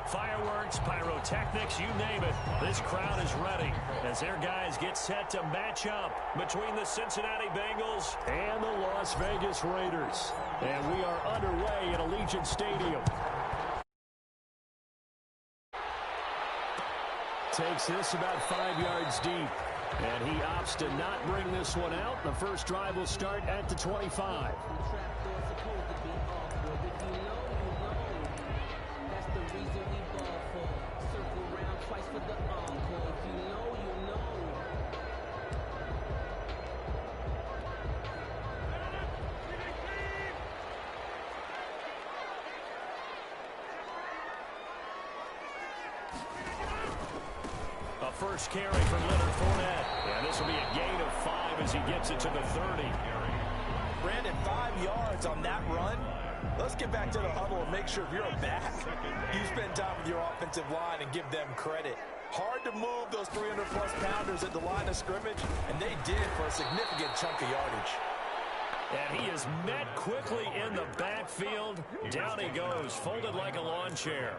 Fireworks, pyrotechnics, you name it. This crowd is ready as their guys get set to match up between the Cincinnati Bengals and the Las Vegas Raiders. And we are underway at Allegiant Stadium. Takes this about 5 yards deep. And he opts to not bring this one out. The first drive will start at the 25. First carry from Leonard Fournette. And this will be a gain of 5 as he gets it to the 30. Brandon, 5 yards on that run. Let's get back to the huddle and make sure if you're a back, you spend time with your offensive line and give them credit. Hard to move those 300-plus pounders at the line of scrimmage, and they did for a significant chunk of yardage. And he is met quickly in the backfield. Down he goes, folded like a lawn chair.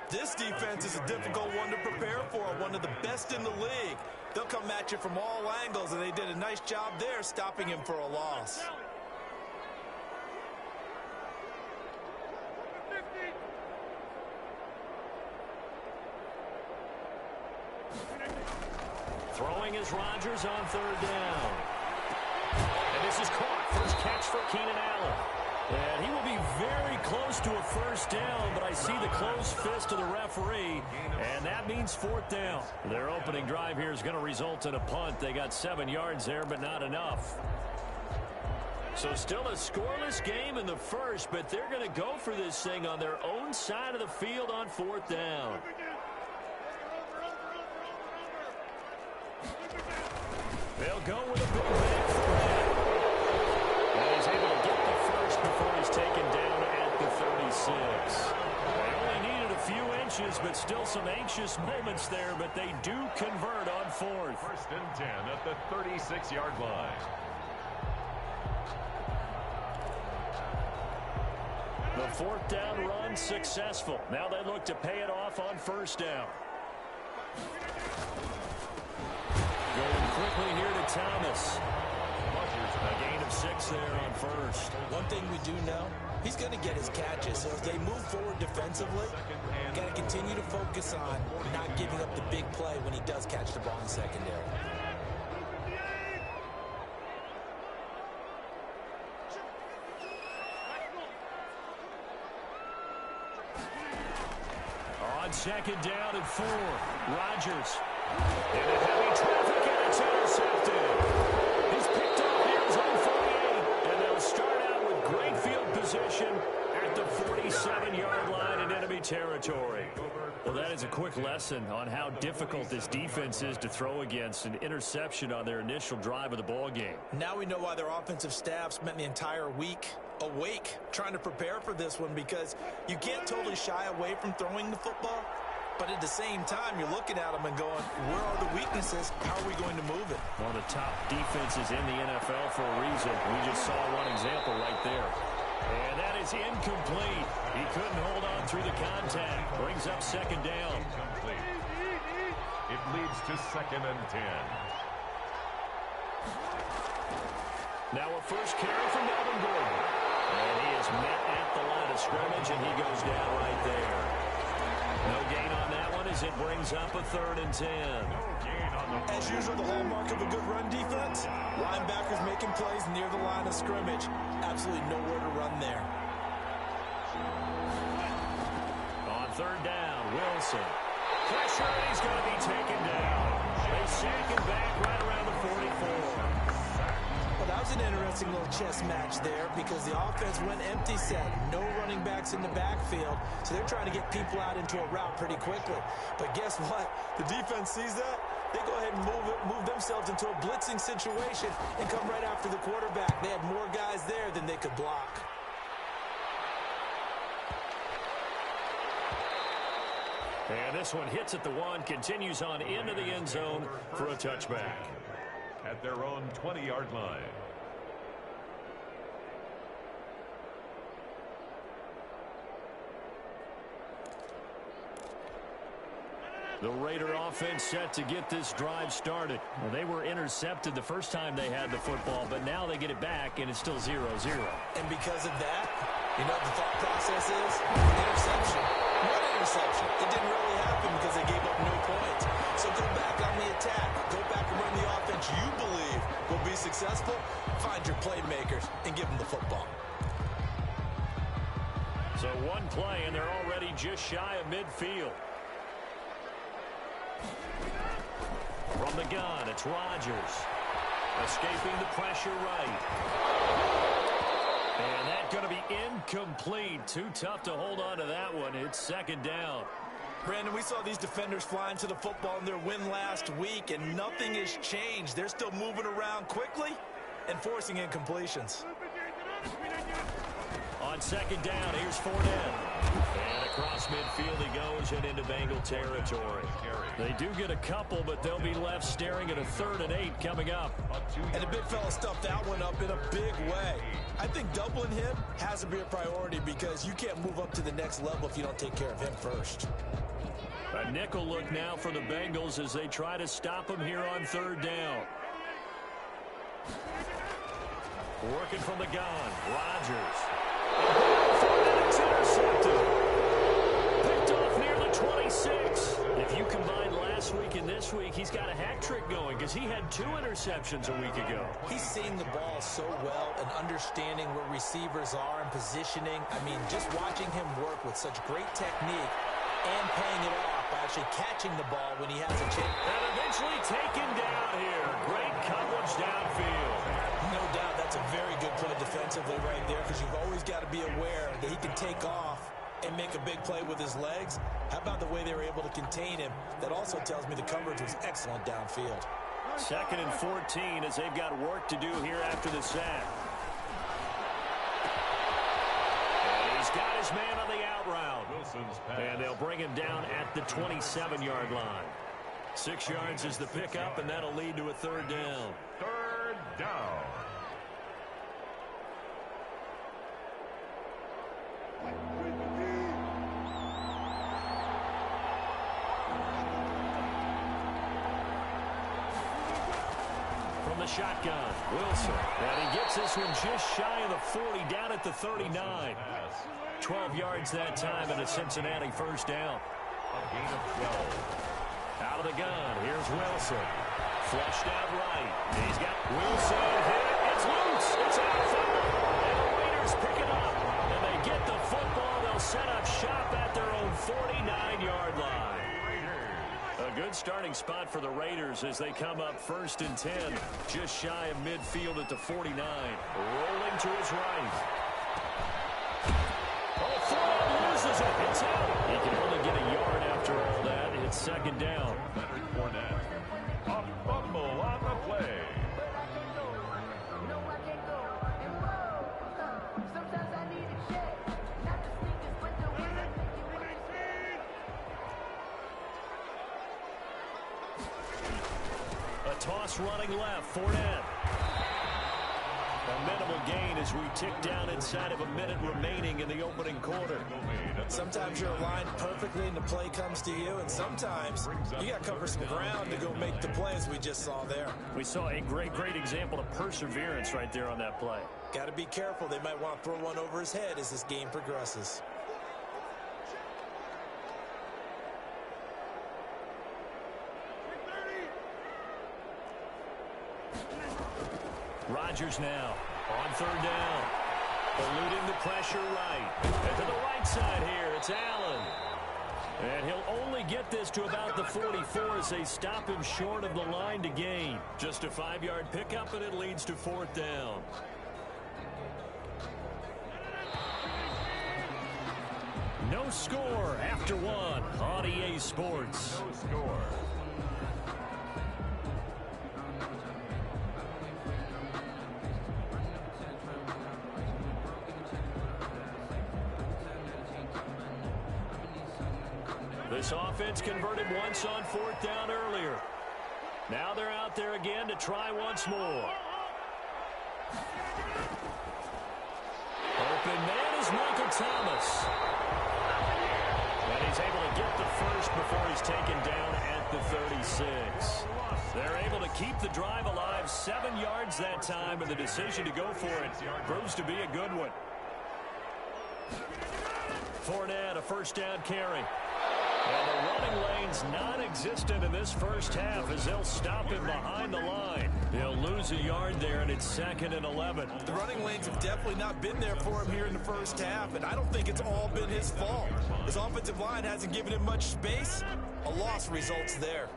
This defense is a difficult one to prepare for, one of the best in the league. They'll come at you from all angles, and they did a nice job there stopping him for a loss. Throwing is Rodgers on third down. And this is caught. First catch for Keenan Allen. And he will be very close to a first down, but I see the closed fist of the referee, and that means fourth down. Their opening drive here is going to result in a punt. They got 7 yards there, but not enough. So still a scoreless game in the first, but they're going to go for this thing on their own side of the field on fourth down. They'll go with a big bang for that. And he's able to get the first before he's taken down at the 36. They only needed a few inches, but still some anxious moments there, but they do convert on fourth. First and 10 at the 36-yard line. The fourth down run successful. Now they look to pay it off on first down. Going quickly here to Thomas. A gain of 6 there on first. One thing we do know, he's going to get his catches. So as they move forward defensively, got to continue to focus on not giving up the big play when he does catch the ball in secondary. On second down and 4, Rodgers. And a heavy traffic, and it's intercepted. He's picked up here his own 48, and they'll start out with great field position at the 47-yard line in enemy territory. Well, that is a quick lesson on how difficult this defense is to throw against. An interception on their initial drive of the ball game. Now we know why their offensive staff spent the entire week awake trying to prepare for this one, because you can't totally shy away from throwing the football. But at the same time, you're looking at them and going, where are the weaknesses? How are we going to move it? One of the top defenses in the NFL for a reason. We just saw one example right there. And that is incomplete. He couldn't hold on through the contact. Brings up second down. Incomplete. It leads to second and 10. Now a first carry from Melvin Gordon. And he is met at the line of scrimmage, and he goes down right there. No gain on that one as it brings up a third and 10. As usual, the hallmark of a good run defense, linebackers making plays near the line of scrimmage. Absolutely nowhere to run there. On third down, Wilson. Pressure, and he's going to be taken down. They sack him back right around the 44. Well, that was an interesting little chess match there, because the offense went empty set. No running backs in the backfield, so they're trying to get people out into a route pretty quickly. But guess what? The defense sees that. They go ahead and move themselves into a blitzing situation and come right after the quarterback. They had more guys there than they could block. And this one hits at the 1, continues on into the end zone for a touchback. At their own 20-yard line. The Raider offense set to get this drive started. Well, they were intercepted the first time they had the football, but now they get it back, and it's still 0-0. And because of that, you know what the thought process is? Interception. What interception? It didn't really happen because they gave up no points. So go back on the attack. Go back and run the offense you believe will be successful. Find your playmakers and give them the football. So one play, and they're already just shy of midfield. From the gun, it's Rodgers. Escaping the pressure right. And that's going to be incomplete. Too tough to hold on to that one. It's second down. Brandon, we saw these defenders flying to the football in their win last week, and nothing has changed. They're still moving around quickly and forcing incompletions. On second down, here's Fournette. And across midfield he goes and into Bengal territory. They do get a couple, but they'll be left staring at a 3rd and 8 coming up. And the big fella stuffed that one up in a big way. I think doubling him has to be a priority because you can't move up to the next level if you don't take care of him first. A nickel look now for the Bengals as they try to stop him here on 3rd down. Working from the gun, Rodgers. It's intercepted. Picked off near the 26. If you combine last week and this week, he's got a hat trick going because he had 2 interceptions a week ago. He's seeing the ball so well and understanding where receivers are and positioning. I mean, just watching him work with such great technique and paying it off by actually catching the ball when he has a chance. And eventually taken down here. Great coverage downfield. No doubt that's a very good play defensively right there because you've always got to be aware that he can take off and make a big play with his legs. How about the way they were able to contain him? That also tells me the coverage was excellent downfield. 2nd and 14 as they've got work to do here after the sack. And he's got his man on the out route. And they'll bring him down at the 27-yard line. 6 yards is the pickup, and that'll lead to a 3rd down. 3rd down. From the shotgun, Wilson. And he gets this one just shy of the 40, down at the 39. 12 yards that time, and a Cincinnati 1st down. A gain of 12. Out of the gun, here's Wilson. Flushed out right. He's got Wilson hit. It's loose. It's out foul. And the Raiders pick it up. And they get the football. They'll set up shop at their own 49-yard line. A good starting spot for the Raiders as they come up 1st and 10. Just shy of midfield at the 49. Rolling to his right. Oh, Floyd loses it. It's out. He can only get a yard after all that. It's 2nd down. Leonard Fournette. A fumble on the play. A toss running left. Fournette. A minimal gain as we tick down inside of a minute remaining in the opening quarter. Sometimes you're aligned perfectly and the play comes to you, and sometimes you got to cover some ground to go make the play as we just saw there. We saw a great example of perseverance right there on that play. Got to be careful. They might want to throw one over his head as this game progresses. Rodgers now on 3rd down. Eluding the pressure right. And to the right side here, it's Allen. And he'll only get this to about the 44 as they stop him short of the line to gain. Just a 5-yard pickup, and it leads to 4th down. No score after 1 on EA Sports. No score. This offense converted once on 4th down earlier. Now they're out there again to try once more. Open man is Michael Thomas. And he's able to get the first before he's taken down at the 36. They're able to keep the drive alive, 7 yards that time, and the decision to go for it proves to be a good one. Fournette, a first down carry. And the running lane's non-existent in this first half as they'll stop him behind the line. He'll lose a yard there, and it's 2nd and 11. The running lanes have definitely not been there for him here in the first half, and I don't think it's all been his fault. His offensive line hasn't given him much space. A loss results there.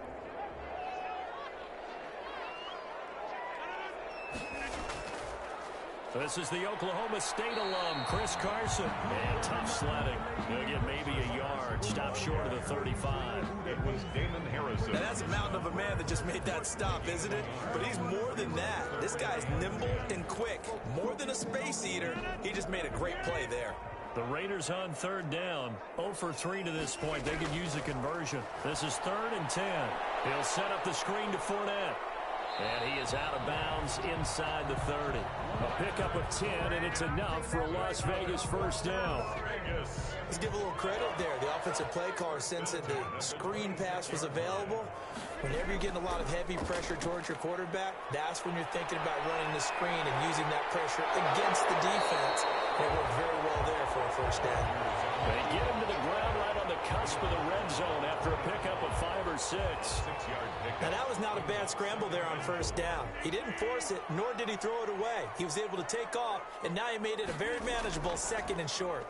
This is the Oklahoma State alum, Chris Carson. And tough sledding. He'll get maybe a yard. Stop short of the 35. It was Damon Harrison. And that's a mountain of a man that just made that stop, isn't it? But he's more than that. This guy's nimble and quick. More than a space eater. He just made a great play there. The Raiders on 3rd down. 0 for 3 to this point. They could use a conversion. This is 3rd and 10. He'll set up the screen to Fournette. And he is out of bounds inside the 30. A pickup of 10, and it's enough for a Las Vegas first down. Let's give a little credit there. The offensive play caller sensed that the screen pass was available. Whenever you're getting a lot of heavy pressure towards your quarterback, that's when you're thinking about running the screen and using that pressure against the defense. And it worked very well there for a first down. They get him to the ground right on the cusp of the red zone after a pickup of 5 or 6. Now, that was not a bad scramble there on first down. He didn't force it, nor did he throw it away. He was able to take off, and now he made it a very manageable 2nd and short.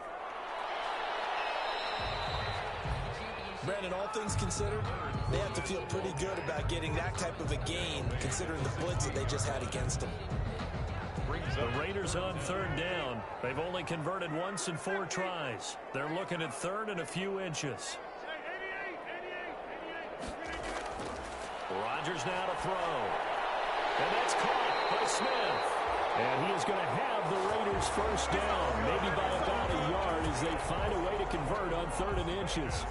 Brandon, all things considered, they have to feel pretty good about getting that type of a gain, considering the blitz that they just had against them. The Raiders on 3rd down. They've only converted once in 4 tries. They're looking at 3rd and a few inches. Rodgers now to throw. And that's caught by Smith. And he is going to have the Raiders first down, maybe by about a yard as they find a way to convert on 3rd and inches.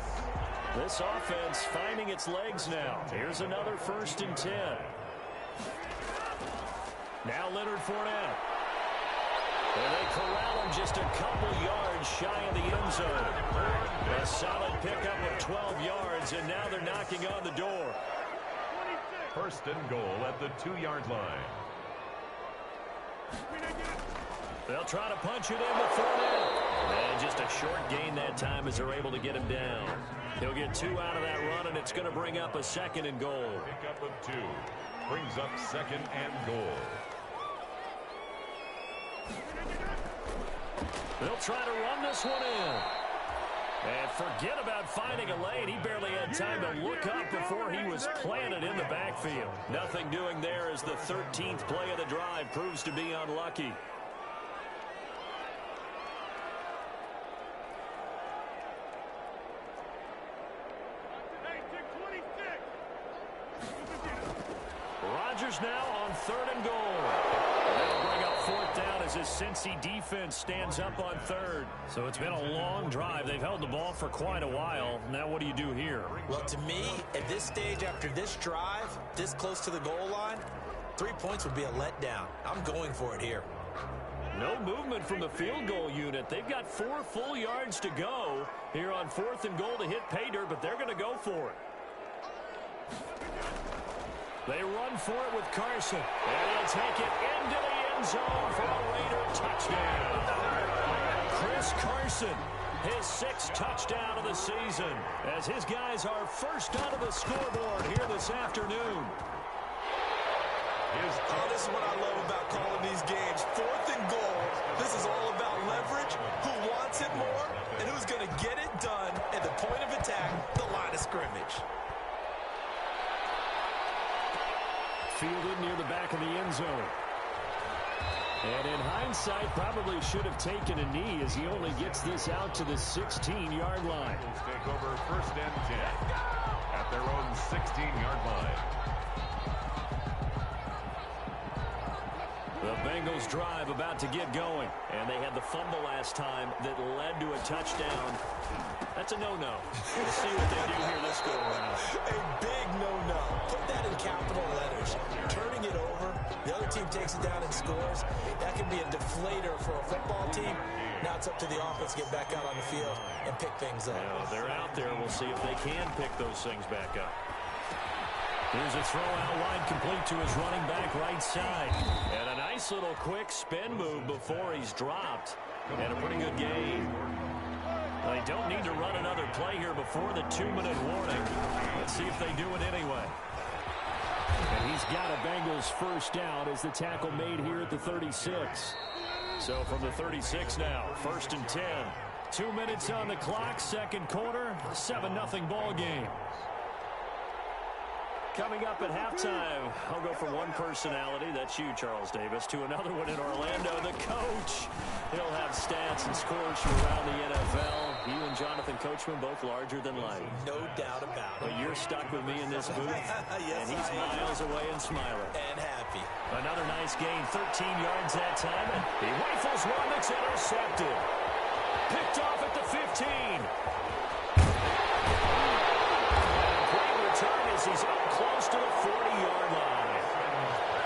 This offense finding its legs now. Here's another 1st and 10. Now Leonard Fournette. And they corral him just a couple yards shy of the end zone. A solid pickup of 12 yards, and now they're knocking on the door. 1st and goal at the 2-yard line. They'll try to punch it in with Fournette. And just a short gain that time as they're able to get him down. He'll get 2 out of that run, and it's going to bring up a 2nd and goal. Pickup of 2. Brings up 2nd and goal. They'll try to run this one in. And forget about finding a lane. He barely had time to look up before he was planted in the backfield. Nothing doing there as the 13th play of the drive proves to be unlucky. Rodgers now on 3rd and goal. That'll bring up 4th down as his Cincy defense stands up on 3rd. So it's been a long drive. They've held the ball for quite a while. Now what do you do here? Well, to me, at this stage after this drive, this close to the goal line, 3 points would be a letdown. I'm going for it here. No movement from the field goal unit. They've got 4 full yards to go here on 4th and goal to hit pay dirt, but they're going to go for it. They run for it with Carson. And he'll take it into the end zone for a Raider touchdown. Chris Carson, his 6th touchdown of the season, as his guys are first onto the scoreboard here this afternoon. This is what I love about calling these games. 4th and goal. This is all about leverage, who wants it more, and who's going to get it done at the point of attack, the line of scrimmage. Fielded near the back of the end zone. And in hindsight, probably should have taken a knee as he only gets this out to the 16-yard line. Eagles take over 1st and 10 at their own 16-yard line. The Bengals drive about to get going. And they had the fumble last time that led to a touchdown. That's a no-no. We'll see what they do here this go around. A big no-no. Put that in capital letters. Turning it over, the other team takes it down and scores. That can be a deflator for a football team. Now it's up to the offense to get back out on the field and pick things up. Yeah, they're out there. We'll see if they can pick those things back up. Here's a throw out wide, complete to his running back right side. And a nice little quick spin move before he's dropped. And a pretty good gain. They don't need to run another play here before the 2-minute warning. Let's see if they do it anyway. And he's got a Bengals first down as the tackle made here at the 36. So from the 36 now, 1st and 10. 2 minutes on the clock, second quarter, 7-0 ball game. Coming up at halftime, I'll go from one personality, that's you, Charles Davis, to another one in Orlando, the coach. He'll have stats and scores from around the NFL. You and Jonathan Coachman both larger than life. No doubt about it. But you're stuck with me in this booth, yes, and he's miles away and smiling. And happy. Another nice gain, 13 yards that time, and he rifles one that's intercepted. Picked off at the 15. As he's up close to the 40-yard line.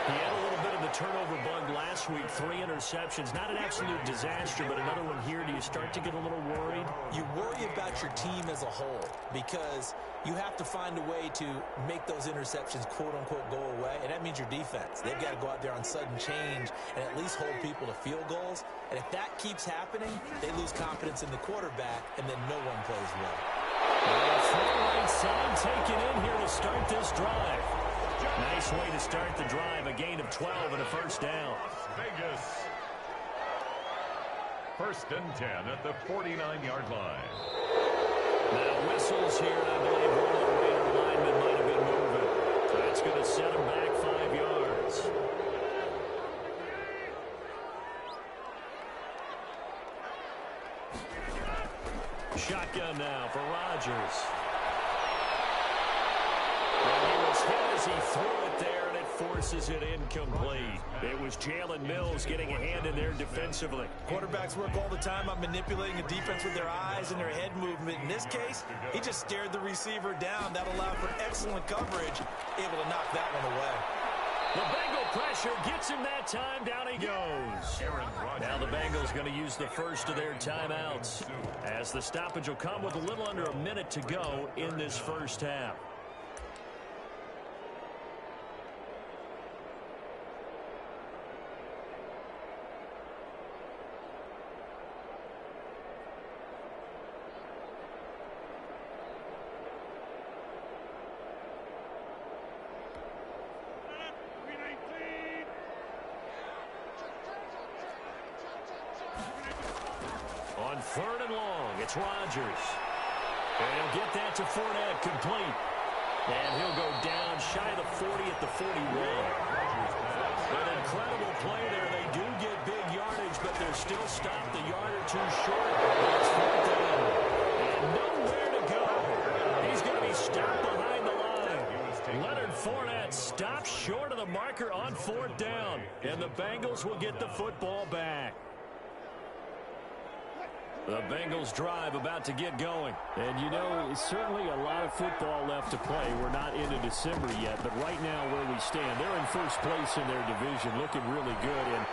He had a little bit of the turnover bug last week, 3 interceptions. Not an absolute disaster, but another one here. Do you start to get a little worried? You worry about your team as a whole because you have to find a way to make those interceptions, quote-unquote, go away, and that means your defense. They've got to go out there on sudden change and at least hold people to field goals. And if that keeps happening, they lose confidence in the quarterback, and then no one plays well. Right side taken in here to start this drive. Nice way to start the drive. A gain of 12 and a first down. Vegas. 1st and 10 at the 49-yard line. Now whistles here, and I believe one of the Raider linemen might have been moving. That's going to set him back 5 yards. Shotgun now for Rodgers. And he was hit as he threw it there, and it forces it incomplete. It was Jalen Mills getting a hand in there defensively. Quarterbacks work all the time on manipulating a defense with their eyes and their head movement. In this case, he just stared the receiver down. That allowed for excellent coverage, able to knock that one away. The Bengal pressure gets him that time. Down he goes. Now the Bengals going to use the first of their timeouts, as the stoppage will come with a little under a minute to go in this first half. On 3rd and long, it's Rodgers. And he'll get that to Fournette, complete. And he'll go down shy of the 40 at the 41. An incredible play there. They do get big yardage, but they're still stopped a yard or two short. It's 4th down. And nowhere to go. He's going to be stopped behind the line. Leonard Fournette stopped short of the marker on 4th down. And the Bengals will get the football back. The Bengals drive about to get going. And, you know, it's certainly a lot of football left to play. We're not into December yet, but right now where we stand, they're in first place in their division, looking really good. And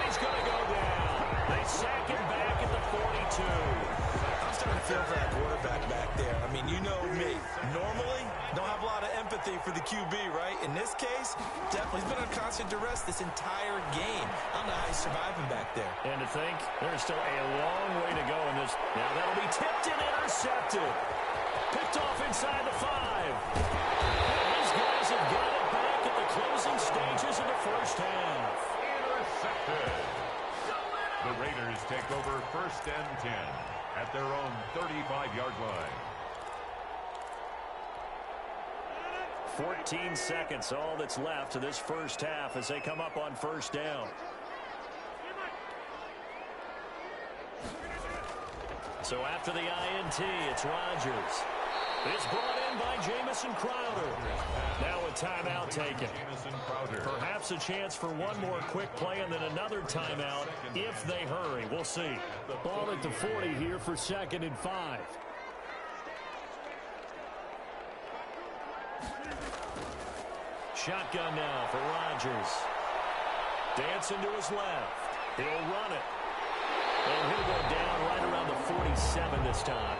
he's going to go down. They sack him back at the 42. I'm starting to feel for that quarterback back there. I mean, you know me. Normally, don't have a lot of empathy for the QB, right? In this case, definitely. He's been on constant duress this entire game. I don't know how he's surviving back there. And to think, there's still a long way to go in this. Now that'll be tipped and intercepted. Picked off inside the 5. And these guys have got it back at the closing stages of the first half. Intercepted. The Raiders take over 1st and 10 at their own 35-yard line. 14 seconds, all that's left to this first half as they come up on 1st down. So after the INT, it's Rodgers. It's brought in by Jamison Crowder. Now a timeout taken. Perhaps a chance for one more quick play and then another timeout if they hurry. We'll see. Ball at the 40 here for 2nd and 5. Shotgun now for Rodgers. Dancing to his left. He'll run it. And he'll go down right around the 47 this time.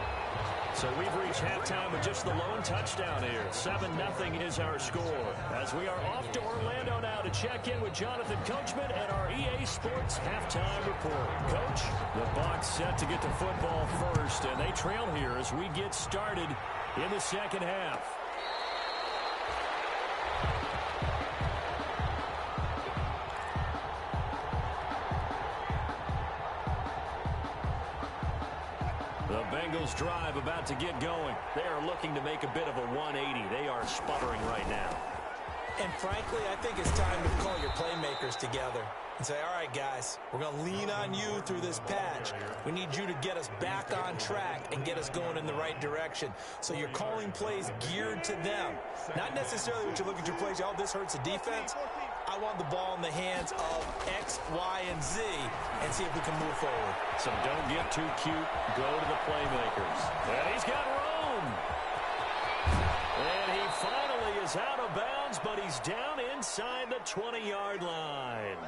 So we've reached halftime with just the lone touchdown here. 7-0 is our score. As we are off to Orlando now to check in with Jonathan Coachman and our EA Sports halftime report. Coach, the Bucs set to get the football first, and they trail here as we get started in the second half. The Bengals drive about to get going. They are looking to make a bit of a 180. They are sputtering right now. And frankly, I think it's time to call your playmakers together and say, all right, guys, we're going to lean on you through this patch. We need you to get us back on track and get us going in the right direction. So you're calling plays geared to them. Not necessarily what you're looking to plays, oh, this hurts the defense. I want the ball in the hands of X, Y, and Z and see if we can move forward. So don't get too cute. Go to the playmakers. And he's got room. And he finally is out of bounds, but he's down inside the 20-yard line.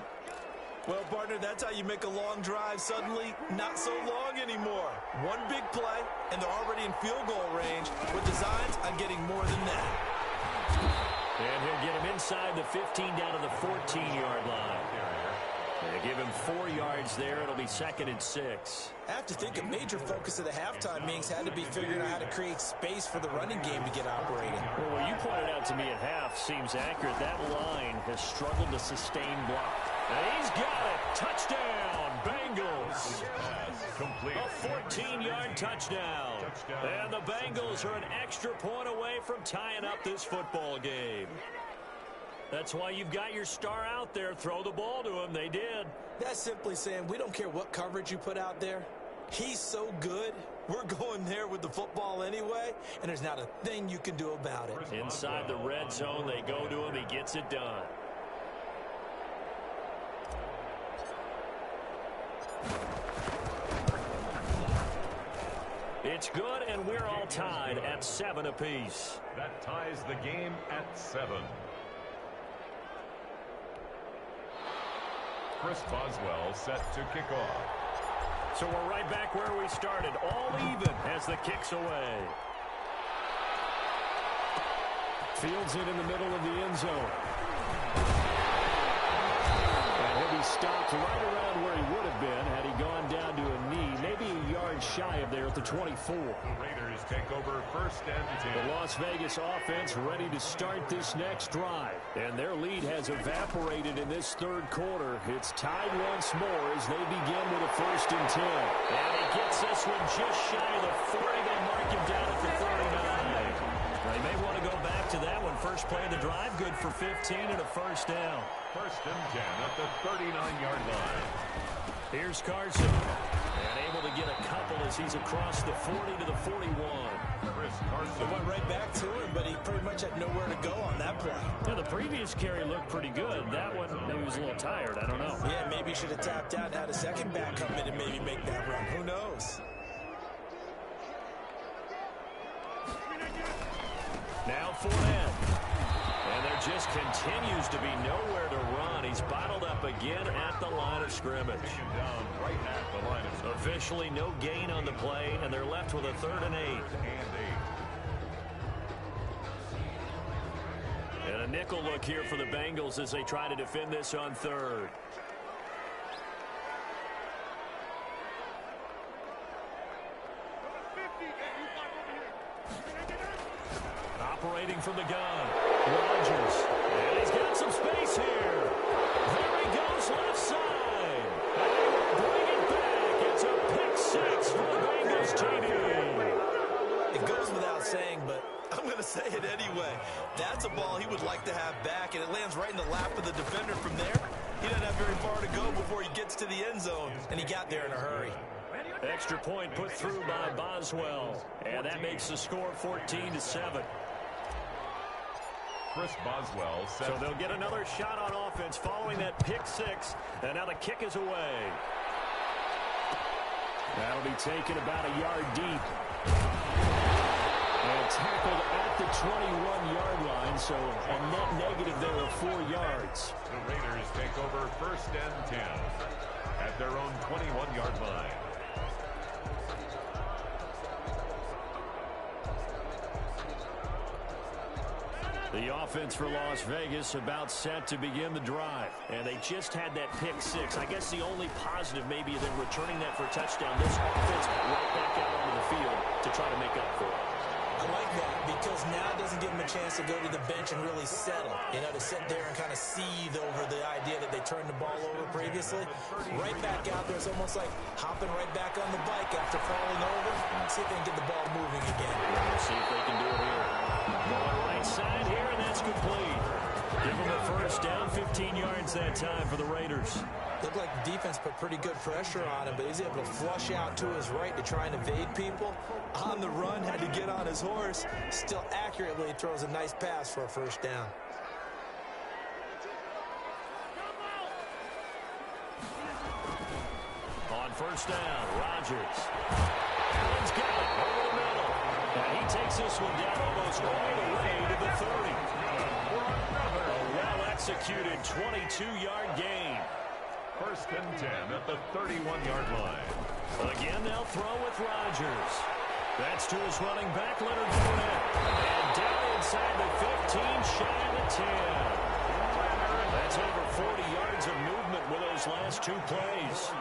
Well, partner, that's how you make a long drive suddenly not so long anymore. One big play, and they're already in field goal range with designs on getting more than that. And he'll get him inside the 15 down to the 14-yard line. They give him 4 yards there. It'll be 2nd and 6. I have to think a major focus of the halftime meetings had to be figuring out how to create space for the running game to get operating. Well, what you pointed out to me at half seems accurate. That line has struggled to sustain block. And he's got it. Touchdown, Bengals. A 14-yard touchdown. And the Bengals are an extra point away from tying up this football game. That's why you've got your star out there. Throw the ball to him. They did. That's simply saying we don't care what coverage you put out there. He's so good. We're going there with the football anyway, and there's not a thing you can do about it. Inside the red zone, they go to him. He gets it done. It's good, and we're all tied at 7 apiece. That ties the game at 7. Chris Boswell set to kick off. So we're right back where we started, all even as the kick's away. Fields it in the middle of the end zone. And he'll be stopped right around where he would have been had he gone down to a knee, maybe a yard shy of there at the 24. The Raiders take over 1st and 10. The Las Vegas offense ready to start this next drive. And their lead has evaporated in this third quarter. It's tied once more as they begin with a 1st and 10. And he gets this one just shy of the 40. They mark him down at the 39. They may want to go back to that one. First play of the drive, good for 15 and a 1st down. 1st and 10 at the 39-yard line. Here's Carson. And able to get a couple as he's across the 40 to the 41. Chris Carson. It went right back to him, but he pretty much had nowhere to go on that play. Yeah, the previous carry looked pretty good. That one, maybe he was a little tired. I don't know. Yeah, maybe he should have tapped out and had a second back come in and maybe make that run. Who knows? Now Fournette. And there just continues to be nowhere to run. He's bottled up again at the line of scrimmage. Down right at the line of scrimmage. Officially no gain on the play, and they're left with a 3rd and 8. And a nickel look here for the Bengals as they try to defend this on 3rd. Operating from the gun, Rodgers. And he's got some space here. There he goes, left side. And they will bring it back. It's a pick-6 for the Bengals, TD. It goes without saying, but I'm going to say it anyway. That's a ball he would like to have back, and it lands right in the lap of the defender from there. He doesn't have very far to go before he gets to the end zone, and he got there in a hurry. Extra point put through by Boswell. And that makes the score 14-7. Chris Boswell set. So they'll get another shot on offense following that pick-6. And now the kick is away. That'll be taken about a yard deep. And tackled at the 21-yard line, so a net negative there of 4 yards. The Raiders take over 1st and 10. at their own 21-yard line. The offense for Las Vegas about set to begin the drive. And they just had that pick six. I guess the only positive maybe than returning that for a touchdown. This offense right back out onto the field to try to make up for it. I like that because now it doesn't give them a chance to go to the bench and really settle. You know, to sit there and kind of seethe over the idea that they turned the ball over previously. Right back out there, it's almost like hopping right back on the bike after falling over. See if they can get the ball moving again. We'll see if they can do it here. Going right side here, and that's complete. Give them a first down, 15 yards that time for the Raiders. Looked like the defense put pretty good pressure on him, but he's able to flush out to his right to try and evade people. On the run, had to get on his horse. Still accurately throws a nice pass for a first down. On first down, Rodgers. Allen's got it over the middle. And he takes this one down almost all the way to the 30. A well-executed 22-yard gain. First and 10 at the 31-yard line. Again, they'll throw with Rodgers. That's to his running back, Leonard Fournette. And down inside the 15, shy of the 10. That's over 40 yards of movement with those last two plays.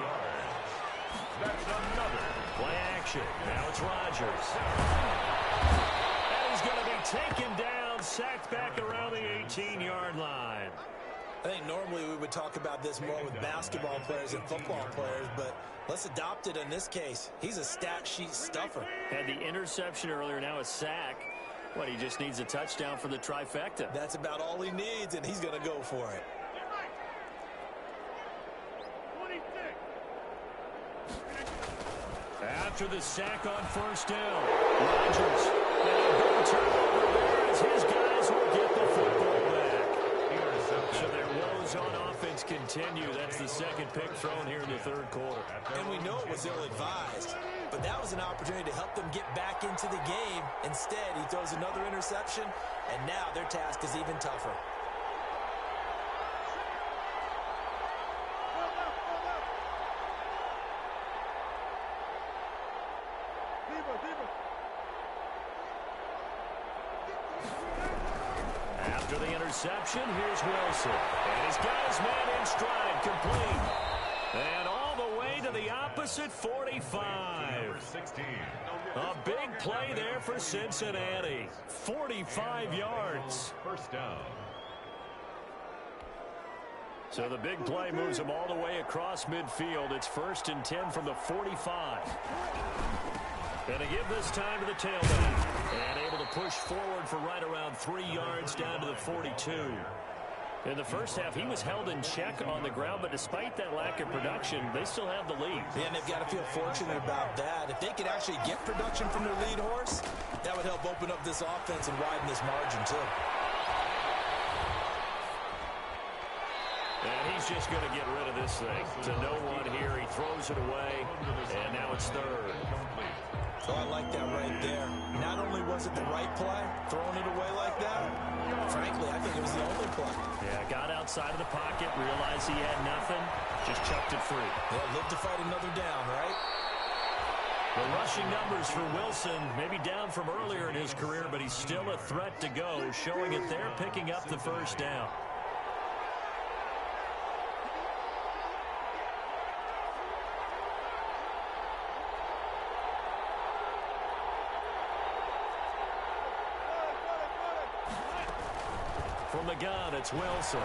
That's another. Play action. Now it's Rodgers. And he's going to be taken down, sacked back around the 18-yard line. I think normally we would talk about this more with basketball players and football players, but let's adopt it in this case. He's a stat sheet stuffer. Had the interception earlier, now a sack. What, he just needs a touchdown for the trifecta. That's about all he needs, and he's going to go for it. After the sack on first down, Rodgers. And a big turnover there as his guys will get the football back. So their woes on offense continue. That's the second pick thrown here in the third quarter. And we know it was ill-advised, but that was an opportunity to help them get back into the game. Instead, he throws another interception, and now their task is even tougher. After the interception, here's Wilson. And he's got his man in stride, complete. And all the way to the opposite 45. 16. A big play there for Cincinnati. 45 yards. First down. So the big play moves them all the way across midfield. It's first and 10 from the 45. And to give this time to the tailback. And able to push forward for right around 3 yards down to the 42. In the first half, he was held in check on the ground, but despite that lack of production, they still have the lead. And they've got to feel fortunate about that. If they could actually get production from their lead horse, that would help open up this offense and widen this margin, too. And he's just going to get rid of this thing. To no one here, he throws it away, and now it's third. So I like that right there. Not only was it the right play, throwing it away like that, frankly, I think it was the only play. Yeah, got outside of the pocket, realized he had nothing, just chucked it free. Yeah, live to fight another down, right? The rushing numbers for Wilson, maybe down from earlier in his career, but he's still a threat to go, showing it there, picking up the first down. From the gun, it's Wilson.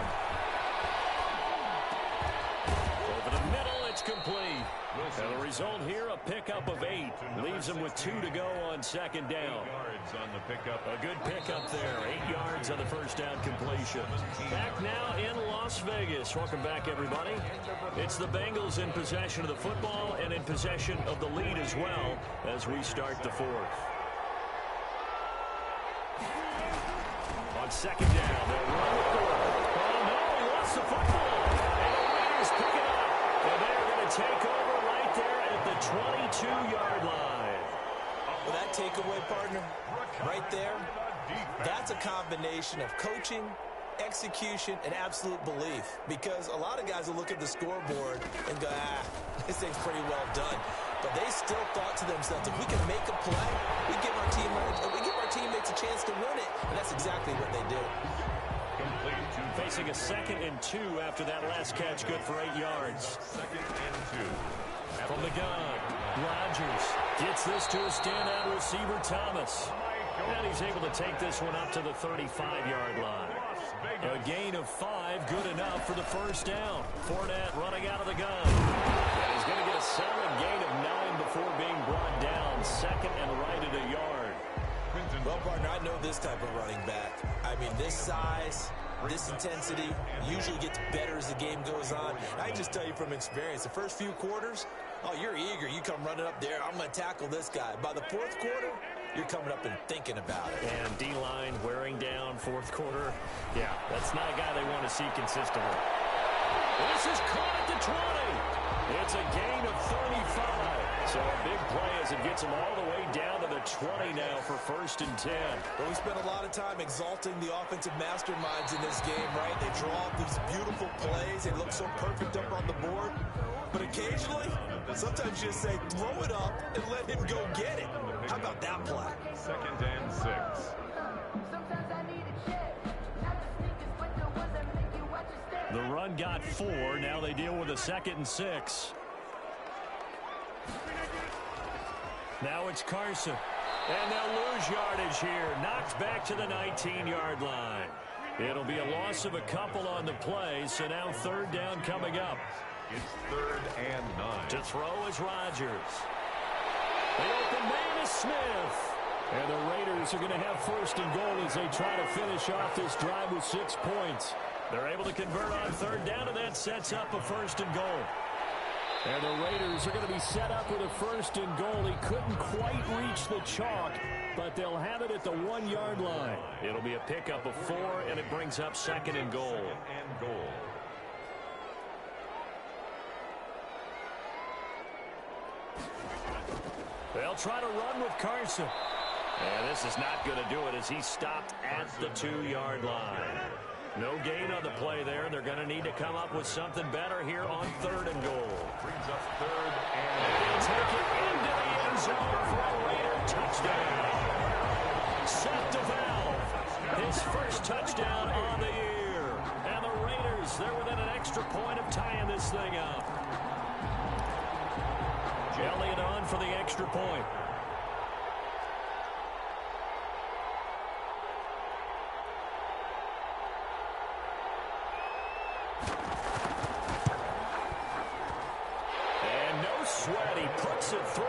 Over the middle, it's complete. And the result here, a pickup of 8. Leaves him with 2 to go on second down. 8 yards on the pickup. A good pickup there. 8 yards on the first down completion. Back now in Las Vegas. Welcome back, everybody. It's the Bengals in possession of the football and in possession of the lead as well as we start the fourth. On second down, they'll run the ball. Oh, no, he lost the football. And the Raiders pick it up. And they're going to take over right there at the 22-yard line. Well, that takeaway, partner, right there, that's a combination of coaching execution, and absolute belief. Because a lot of guys will look at the scoreboard and go, this thing's pretty well done. But they still thought to themselves, if we can make a play, we give our teammates a chance to win it. And that's exactly what they did. Facing a 2nd and 2 after that last catch, good for 8 yards. 2nd and 2. From the gun, Rodgers gets this to a standout receiver, Thomas. And he's able to take this one up to the 35-yard line. A gain of 5, good enough for the first down. Fournette running out of the gun. And he's going to get a solid gain of 9 before being brought down. 2nd and right at a yard. Well, partner, I know this type of running back. I mean, this size, this intensity usually gets better as the game goes on. I can just tell you from experience, the first few quarters, oh, you're eager. You come running up there. I'm going to tackle this guy. By the 4th quarter, you're coming up and thinking about it. And D-line wearing down 4th quarter. Yeah, that's not a guy they want to see consistently. This is caught at the 20. It's a gain of 35. So a big play as it gets him all the way down to the 20 now for 1st and 10. Well, we spent a lot of time exalting the offensive masterminds in this game, right? They draw up these beautiful plays. They look so perfect up on the board. But occasionally, sometimes you just say, throw it up and let him go get it. How about that play? 2nd and 6. The run got 4. Now they deal with a 2nd and 6. Now it's Carson. And they'll lose yardage here. Knocked back to the 19-yard line. It'll be a loss of a couple on the play, so now 3rd down coming up. It's 3rd and 9. To throw is Rodgers. The open man is Smith. And the Raiders are going to have 1st and goal as they try to finish off this drive with 6 points. They're able to convert on 3rd down, and that sets up a 1st and goal. And the Raiders are going to be set up with a 1st and goal. He couldn't quite reach the chalk, but they'll have it at the 1-yard line. It'll be a pickup of 4, and it brings up 2nd and goal. 2nd and goal. They'll try to run with Carson. And this is not going to do it as he's stopped at the 2-yard line. No gain on the play there. They're going to need to come up with something better here on 3rd and goal. Brings up 3rd and They'll take it into the end zone for a Raider touchdown. Seth DeValve, his first touchdown on the year. And the Raiders, they're within an extra point of tying this thing up. Elliott on for the extra point. And no sweat. He puts it through,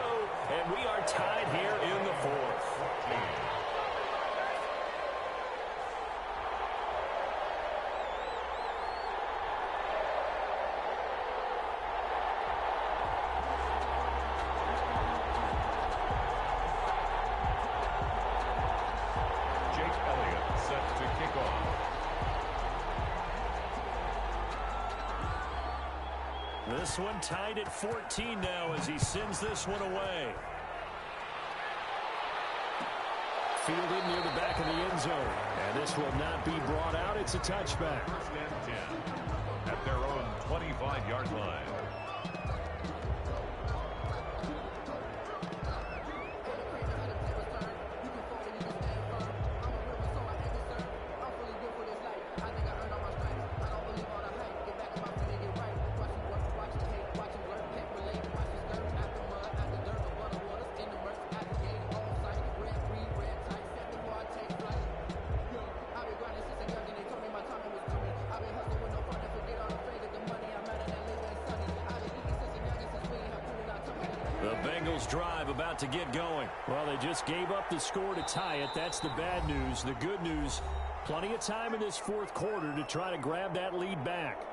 and we are tied here in the 4th. This one tied at 14 now as he sends this one away. Fielded near the back of the end zone. And this will not be brought out. It's a touchback. 1st and 10 at their own 25-yard line. Drive about to get going. Well, they just gave up the score to tie it. That's the bad news. The good news, plenty of time in this 4th quarter to try to grab that lead back.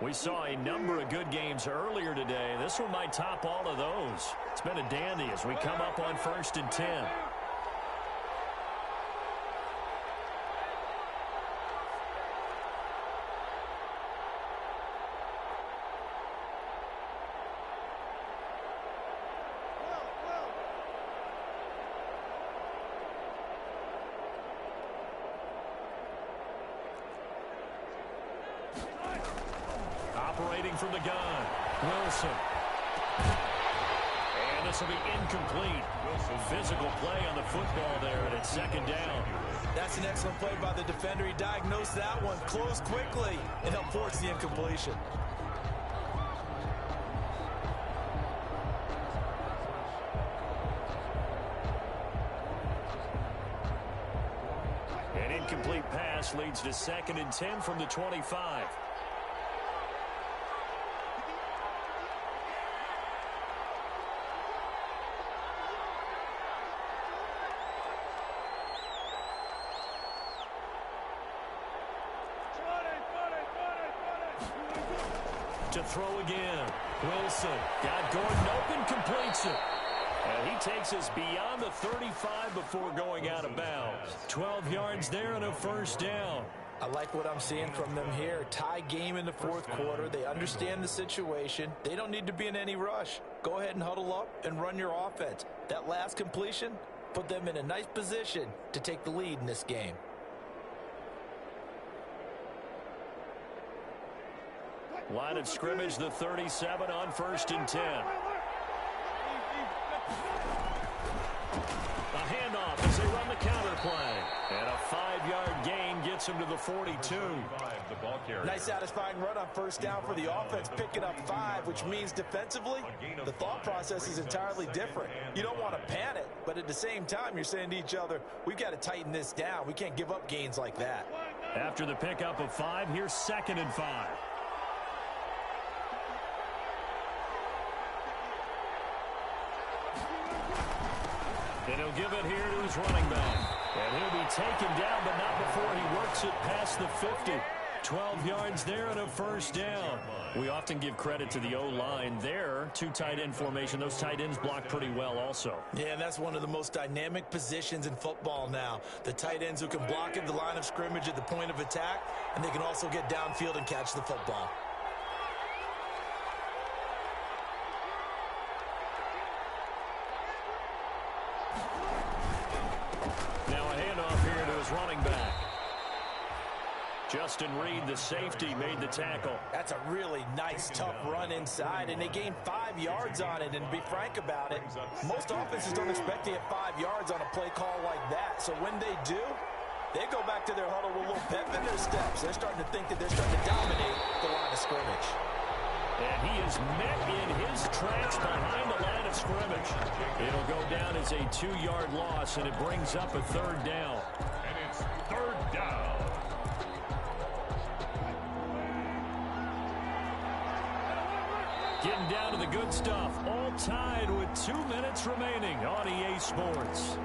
We saw a number of good games earlier today. This one might top all of those. It's been a dandy as we come up on 1st and 10. separating from the gun. Wilson. And this will be incomplete. Physical play on the football there, and it's second down. That's an excellent play by the defender. He diagnosed that one, closed quickly, and helped force the incompletion. An incomplete pass leads to 2nd and 10 from the 25. To throw again. Wilson got Gordon open, completes it. And he takes us beyond the 35 before going out of bounds. 12 yards there and a first down. I like what I'm seeing from them here. Tie game in the fourth quarter. They understand the situation. They don't need to be in any rush. Go ahead and huddle up and run your offense. That last completion put them in a nice position to take the lead in this game. Line of scrimmage, the 37 on 1st and 10. A handoff as they run the counter play. And a 5-yard gain gets him to the 42. Nice satisfying run on first down for the offense, picking up 5, which means defensively, the thought process is entirely different. You don't want to panic, but at the same time, you're saying to each other, we've got to tighten this down. We can't give up gains like that. After the pickup of 5, here's 2nd and 5. And he'll give it here to his running back. And he'll be taken down, but not before he works it past the 50. 12 yards there and a first down. We often give credit to the O-line there. 2 tight end formation. Those tight ends block pretty well also. Yeah, and that's one of the most dynamic positions in football now. The tight ends who can block at the line of scrimmage at the point of attack, and they can also get downfield and catch the football. Running back. Justin Reed, the safety, made the tackle. That's a really nice, tough run inside, and they gained 5 yards on it. And to be frank about it, most offenses don't expect to get 5 yards on a play call like that. So when they do, they go back to their huddle with a little pep in their steps. They're starting to think that they're starting to dominate the line of scrimmage. And he is met in his tracks behind the line of scrimmage. It'll go down as a 2-yard loss, and it brings up a 3rd down. And it's 3rd down. Getting down to the good stuff. All tied with 2 minutes remaining on EA Sports.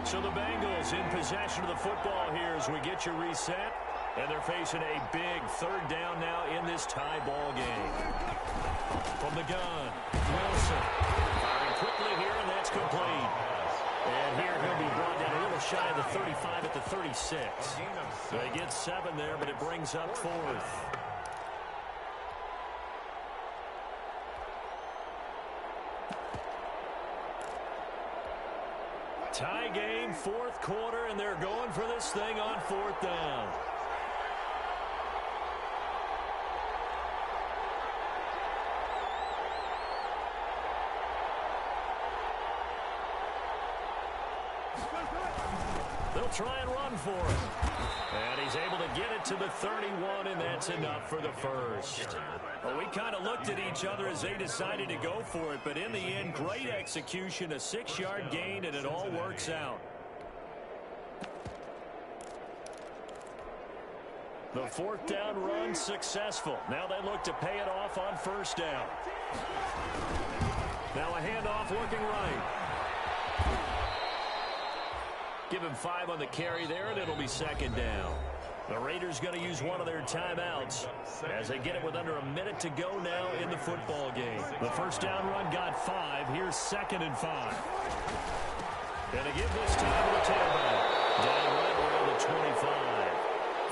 So the Bengals in possession of the football here as we get you reset. And they're facing a big 3rd down now in this tie ball game. From the gun, Wilson. Firing quickly here, and that's complete. And here he'll be brought down a little shy of the 35 at the 36. They get 7 there, but it brings up 4th. Tie game, 4th quarter, and they're going for this thing on 4th down. They'll try and run for it. And he's able to get it to the 31, and that's enough for the first. Well, we kind of looked at each other as they decided to go for it, but in the end, great execution, a 6-yard gain, and it all works out. The 4th down run successful. Now they look to pay it off on 1st down. Now a handoff looking right. Give him 5 on the carry there, and it'll be 2nd down. The Raiders going to use one of their timeouts as they get it with under a minute to go now in the football game. The 1st down run got 5. Here's 2nd and 5. And to give this time to the tailback. Down right around the 25.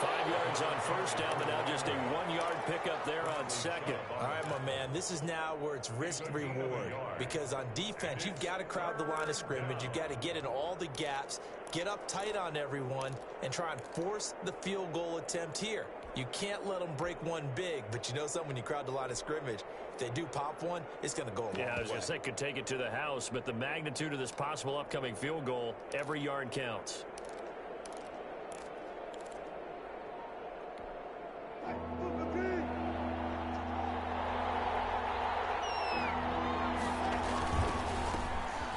5 yards on 1st down, but now just a 1-yard pickup there on 2nd. All right, my man, this is now where it's risk-reward. Because on defense, you've got to crowd the line of scrimmage. You've got to get in all the gaps, get up tight on everyone, and try and force the field goal attempt here. You can't let them break one big, but you know something, when you crowd the line of scrimmage, if they do pop one, it's going to go a long way. Yeah, I was going to say could take it to the house, but the magnitude of this possible upcoming field goal, every yard counts.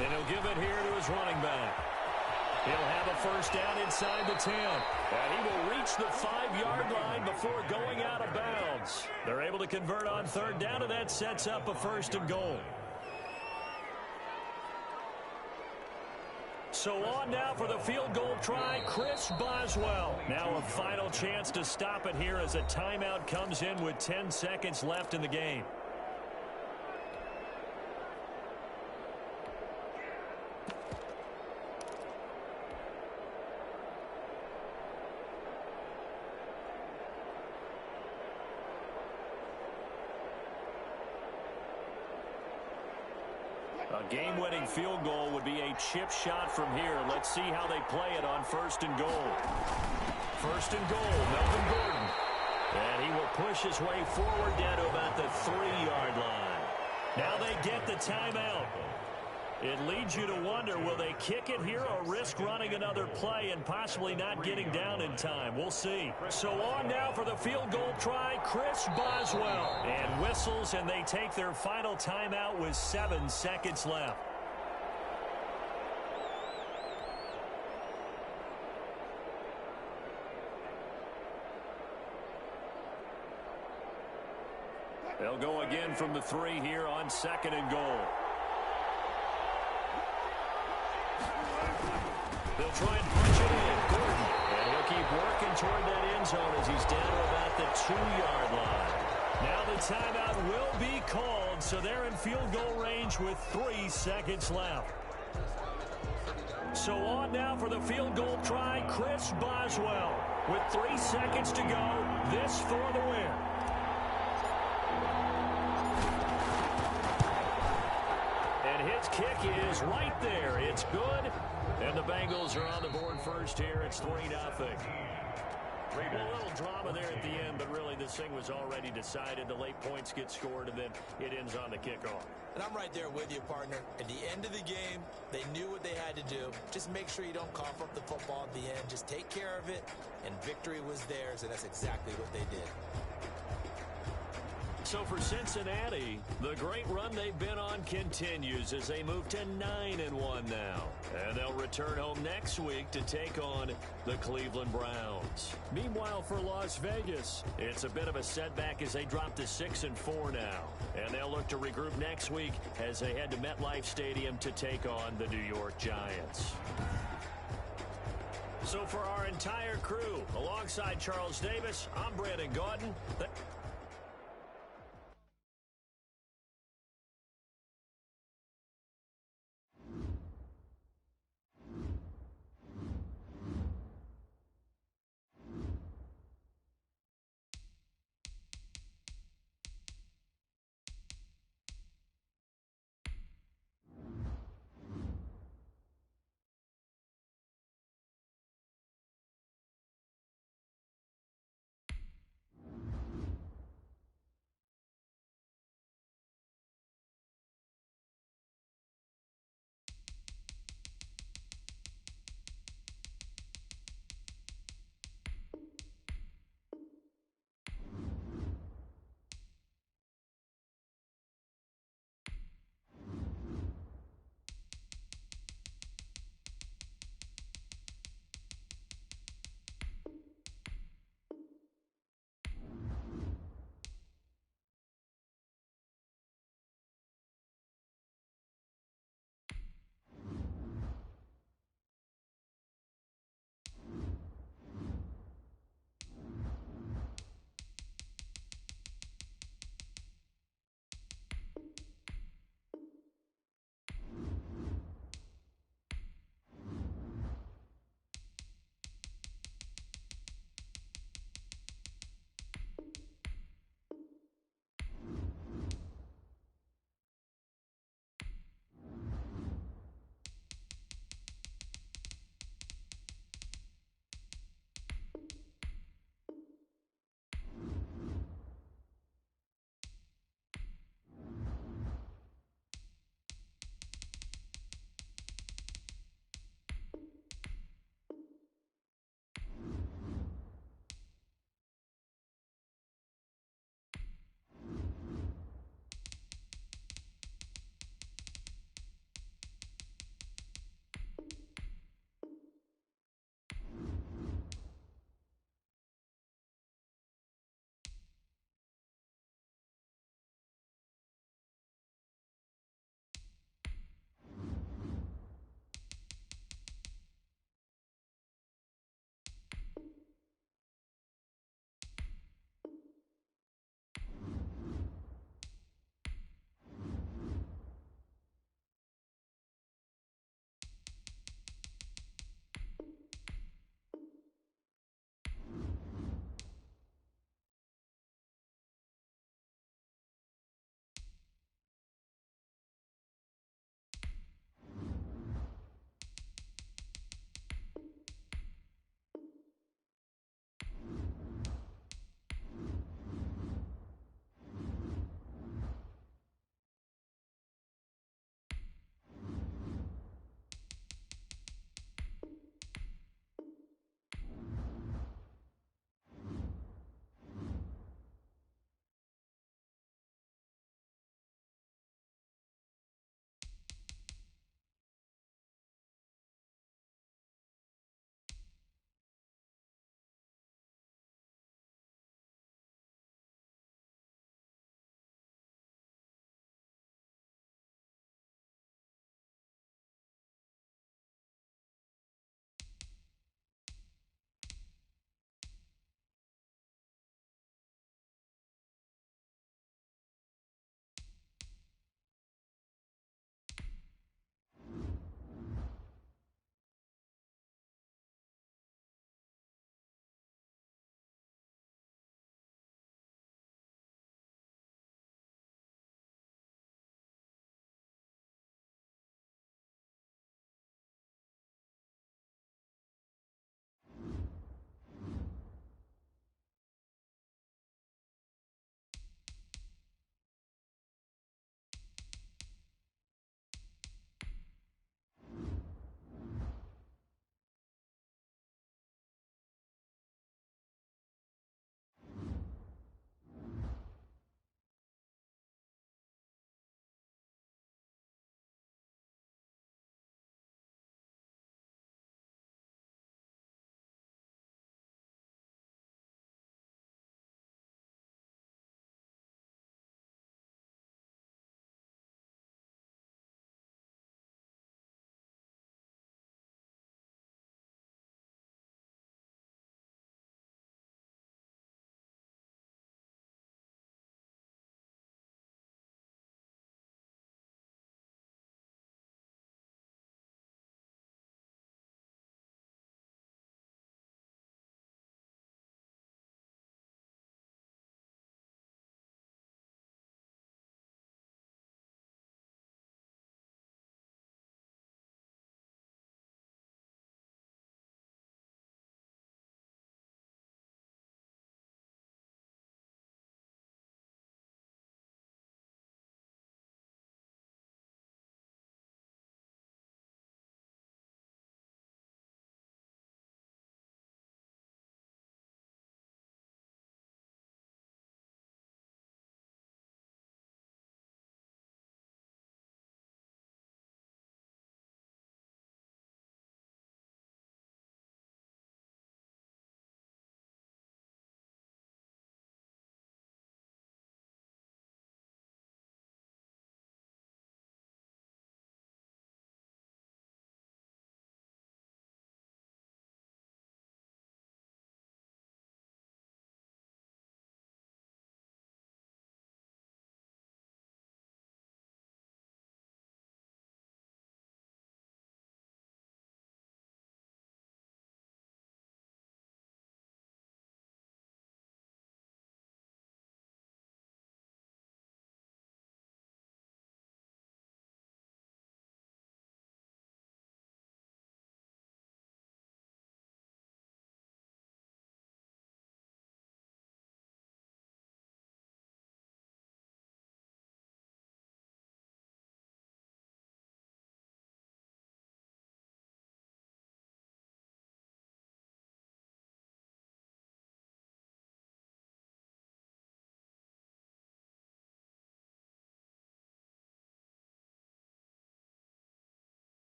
And he'll give it here to his running back. He'll have a first down inside the 10. And he will reach the 5-yard line before going out of bounds. They're able to convert on third down, and that sets up a first and goal. So on now for the field goal try, Chris Boswell. Now a final chance to stop it here as a timeout comes in with 10 seconds left in the game. A game-winning field goal would be a chip shot from here. Let's see how they play it on first and goal. First and goal, Melvin Gordon. And he will push his way forward down to about the 3-yard line. Now they get the timeout. It leads you to wonder, will they kick it here or risk running another play and possibly not getting down in time? We'll see. So on now for the field goal try, Chris Boswell. And whistles, and they take their final timeout with 7 seconds left. They'll go again from the 3 here on second and goal. They'll try and punch it in. Gordon. And he'll keep working toward that end zone as he's down to about the 2-yard line. Now the timeout will be called, so they're in field goal range with 3 seconds left. So on now for the field goal try, Chris Boswell. With 3 seconds to go, this for the win. And his kick is right there. It's good. And the Bengals are on the board first here. It's 3-0. A little drama there at the end, but really this thing was already decided. The late points get scored, and then it ends on the kickoff. And I'm right there with you, partner. At the end of the game, they knew what they had to do. Just make sure you don't cough up the football at the end. Just take care of it, and victory was theirs, and that's exactly what they did. So for Cincinnati, the great run they've been on continues as they move to 9-1 now. And they'll return home next week to take on the Cleveland Browns. Meanwhile, for Las Vegas, it's a bit of a setback as they drop to 6-4 now. And they'll look to regroup next week as they head to MetLife Stadium to take on the New York Giants. So for our entire crew, alongside Charles Davis, I'm Brandon Gaudin.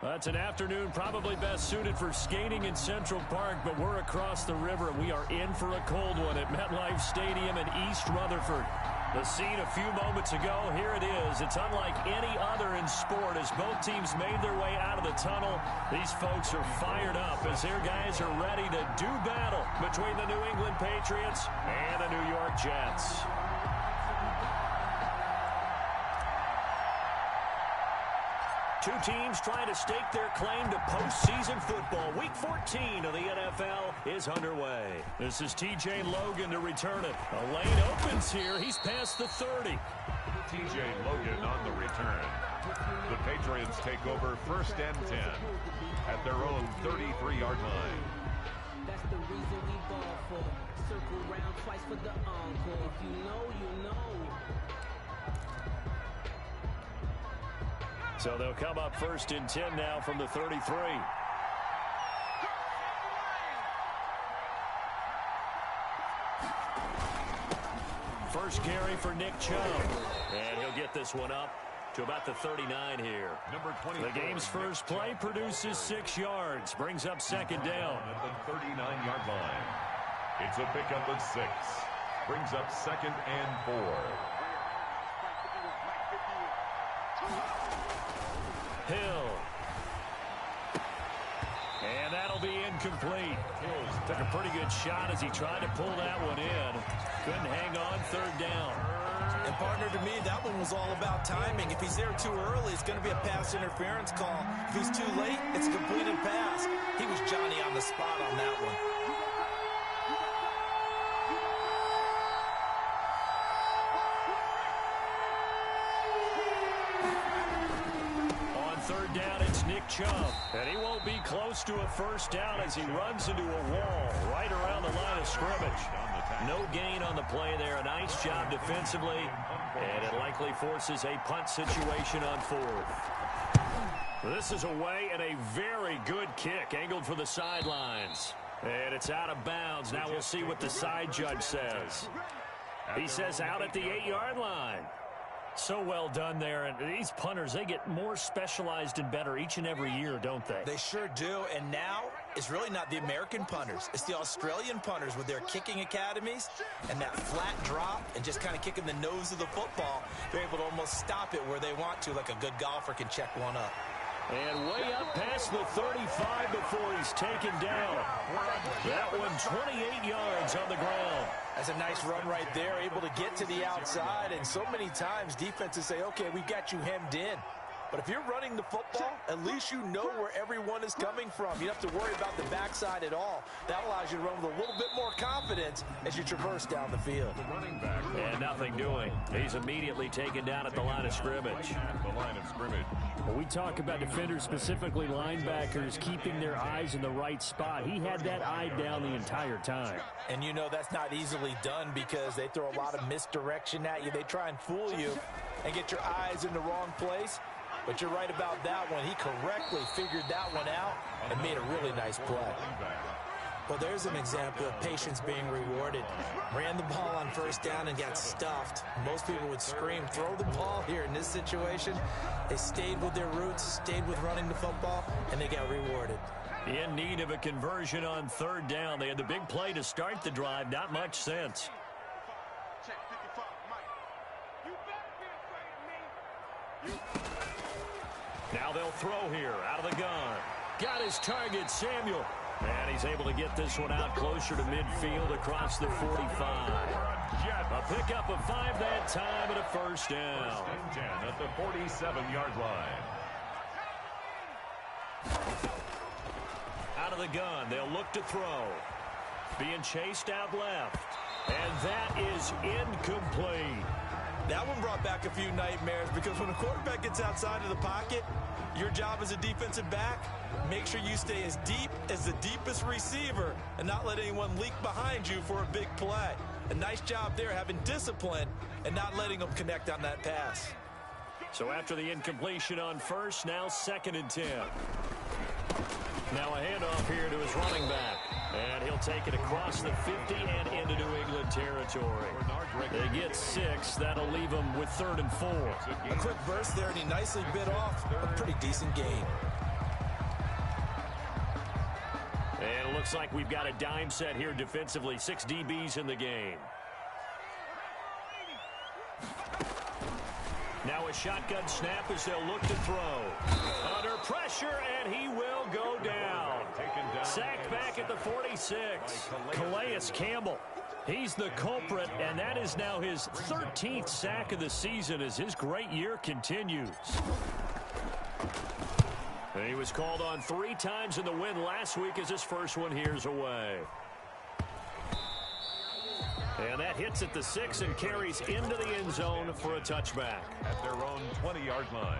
That's an afternoon probably best suited for skating in Central Park, but we're across the river, and we are in for a cold one at MetLife Stadium in East Rutherford. The scene a few moments ago, here it is. It's unlike any other in sport as both teams made their way out of the tunnel. These folks are fired up as their guys are ready to do battle between the New England Patriots and the New York Jets. Two teams trying to stake their claim to postseason football. Week 14 of the NFL is underway. This is T.J. Logan to return it. A lane opens here. He's past the 30. T.J. Logan on the return. The Patriots take over 1st and 10 at their own 33-yard line. That's the reason we ball for. Circle round twice for the encore. If you know, you know. So they'll come up 1st and 10 now from the 33. First carry for Nick Chubb. And he'll get this one up to about the 39 here. Number 20. The game's first play produces 6 yards. Brings up 2nd down. At the 39-yard line. It's a pickup of 6. Brings up 2nd and 4. Hill. And that'll be incomplete. Took a pretty good shot as he tried to pull that one in. Couldn't hang on 3rd down. And partner, to me, that one was all about timing. If he's there too early, it's going to be a pass interference call. If he's too late, it's a completed pass. He was Johnny on the spot on that one. On 3rd down, it's Nick Chubb. And he won't be close to a 1st down as he runs into a wall right around the line of scrimmage. No gain on the play there. A nice job defensively. And it likely forces a punt situation on 4th. This is away and a very good kick angled for the sidelines. And it's out of bounds. Now we'll see what the side judge says. He says out at the 8-yard line. So well done there. And these punters, they get more specialized and better each and every year, don't they? They sure do. And now it's really not the American punters. It's the Australian punters with their kicking academies and that flat drop and just kind of kicking the nose of the football. They're able to almost stop it where they want to, like a good golfer can check one up. And way up past the 35 before he's taken down. That one 28 yards on the ground. That's a nice run right there, able to get to the outside. And so many times defenses say, okay, we've got you hemmed in. But if you're running the football, at least you know where everyone is coming from. You don't have to worry about the backside at all. That allows you to run with a little bit more confidence as you traverse down the field. And nothing doing. He's immediately taken down at the line of scrimmage. When we talk about defenders, specifically linebackers, keeping their eyes in the right spot, he had that eye down the entire time. And you know that's not easily done because they throw a lot of misdirection at you. They try and fool you and get your eyes in the wrong place. But you're right about that one. He correctly figured that one out and made a really nice play. Well, there's an example of patience being rewarded. Ran the ball on 1st down and got stuffed. Most people would scream, throw the ball here. In this situation, they stayed with their roots, stayed with running the football, and they got rewarded. In need of a conversion on 3rd down. They had the big play to start the drive. Not much sense. Now they'll throw here out of the gun. Got his target, Samuel. And he's able to get this one out closer to midfield across the 45. A pickup of 5 that time and a 1st down. 1st and 10 at the 47-yard line. Out of the gun, they'll look to throw. Being chased out left. And that is incomplete. That one brought back a few nightmares because when a quarterback gets outside of the pocket, your job as a defensive back, make sure you stay as deep as the deepest receiver and not let anyone leak behind you for a big play. A nice job there having discipline and not letting them connect on that pass. So after the incompletion on 1st, now 2nd and 10. Now a handoff here to his running back. And he'll take it across the 50 and into New England territory. They get 6. That'll leave them with 3rd and 4. A quick burst there, and he nicely bit off a pretty decent gain. And it looks like we've got a dime set here defensively. 6 DBs in the game. Now a shotgun snap as they'll look to throw. Under pressure, and he will go down. Sacked back at the 46. Calais Campbell. He's the culprit, and that is now his 13th sack of the season as his great year continues. And he was called on 3 times in the win last week as his first one here's away. And that hits at the 6 and carries into the end zone for a touchback. At their own 20-yard line.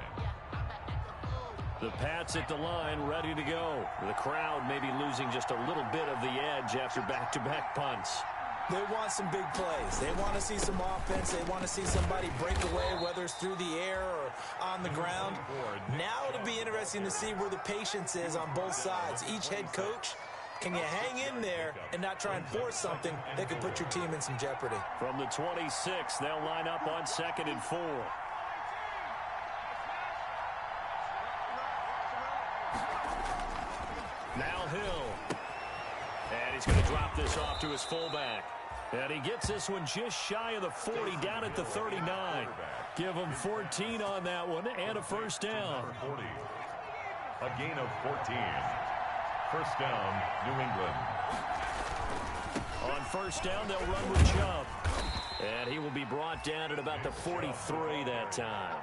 The Pats at the line, ready to go. The crowd may be losing just a little bit of the edge after back-to-back punts. They want some big plays. They want to see some offense. They want to see somebody break away, whether it's through the air or on the ground. Now it'll be interesting to see where the patience is on both sides. Each head coach, can you hang in there and not try and force something that could put your team in some jeopardy? From the 26, they'll line up on 2nd and 4. Now Hill. And he's going to drop this off to his fullback. And he gets this one just shy of the 40, down at the 39. Give him 14 on that one and a first down. 40. A gain of 14. First down, New England. On first down, they'll run with Chubb. And he will be brought down at about the 43 that time.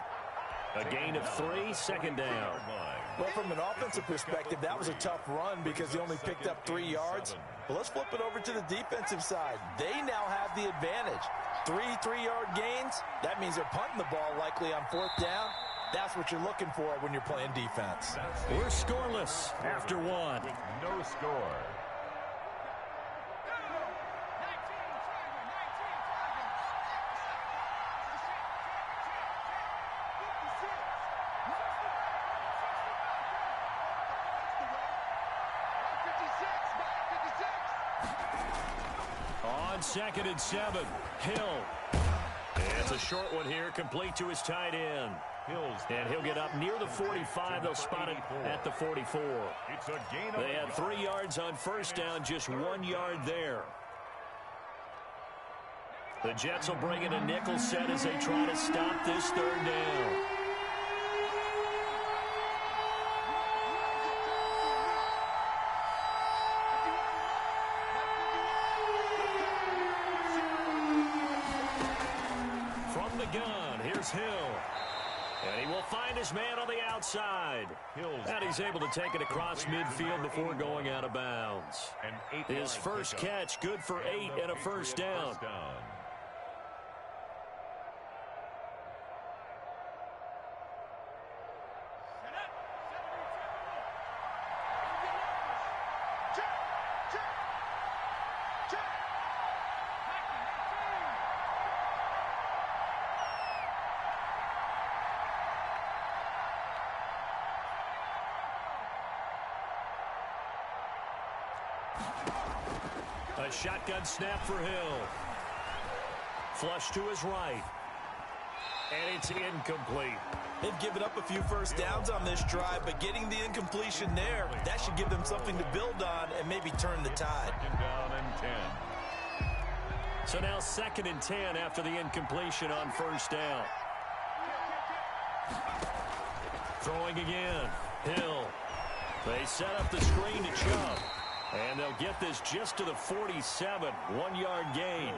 A gain of 3, second down. Well, from an offensive perspective, that was a tough run because they only picked up 3 yards. Well, let's flip it over to the defensive side. They now have the advantage. 3 3-yard gains, that means they're punting the ball likely on 4th down. That's what you're looking for when you're playing defense. We're scoreless after 1. No score. On 2nd and 7, Hill. It's a short one here, complete to his tight end. And he'll get up near the 45. They'll spot it at the 44. They had 3 yards on first down, just 1 yard there. The Jets will bring in a nickel set as they try to stop this 3rd down. From the gun, here's Hill. And he will find his man on the outside. And he's able to take it across midfield before going out of bounds. His first catch, good for 8 and a first down. A shotgun snap for Hill. Flush to his right. And it's incomplete. They've given up a few first downs on this drive, but getting the incompletion there, that should give them something to build on and maybe turn the tide. 2nd down and 10. So now 2nd and 10 after the incompletion on first down. Throwing again. Hill. They set up the screen to Chubb. And they'll get this just to the 47. 1-yard gain.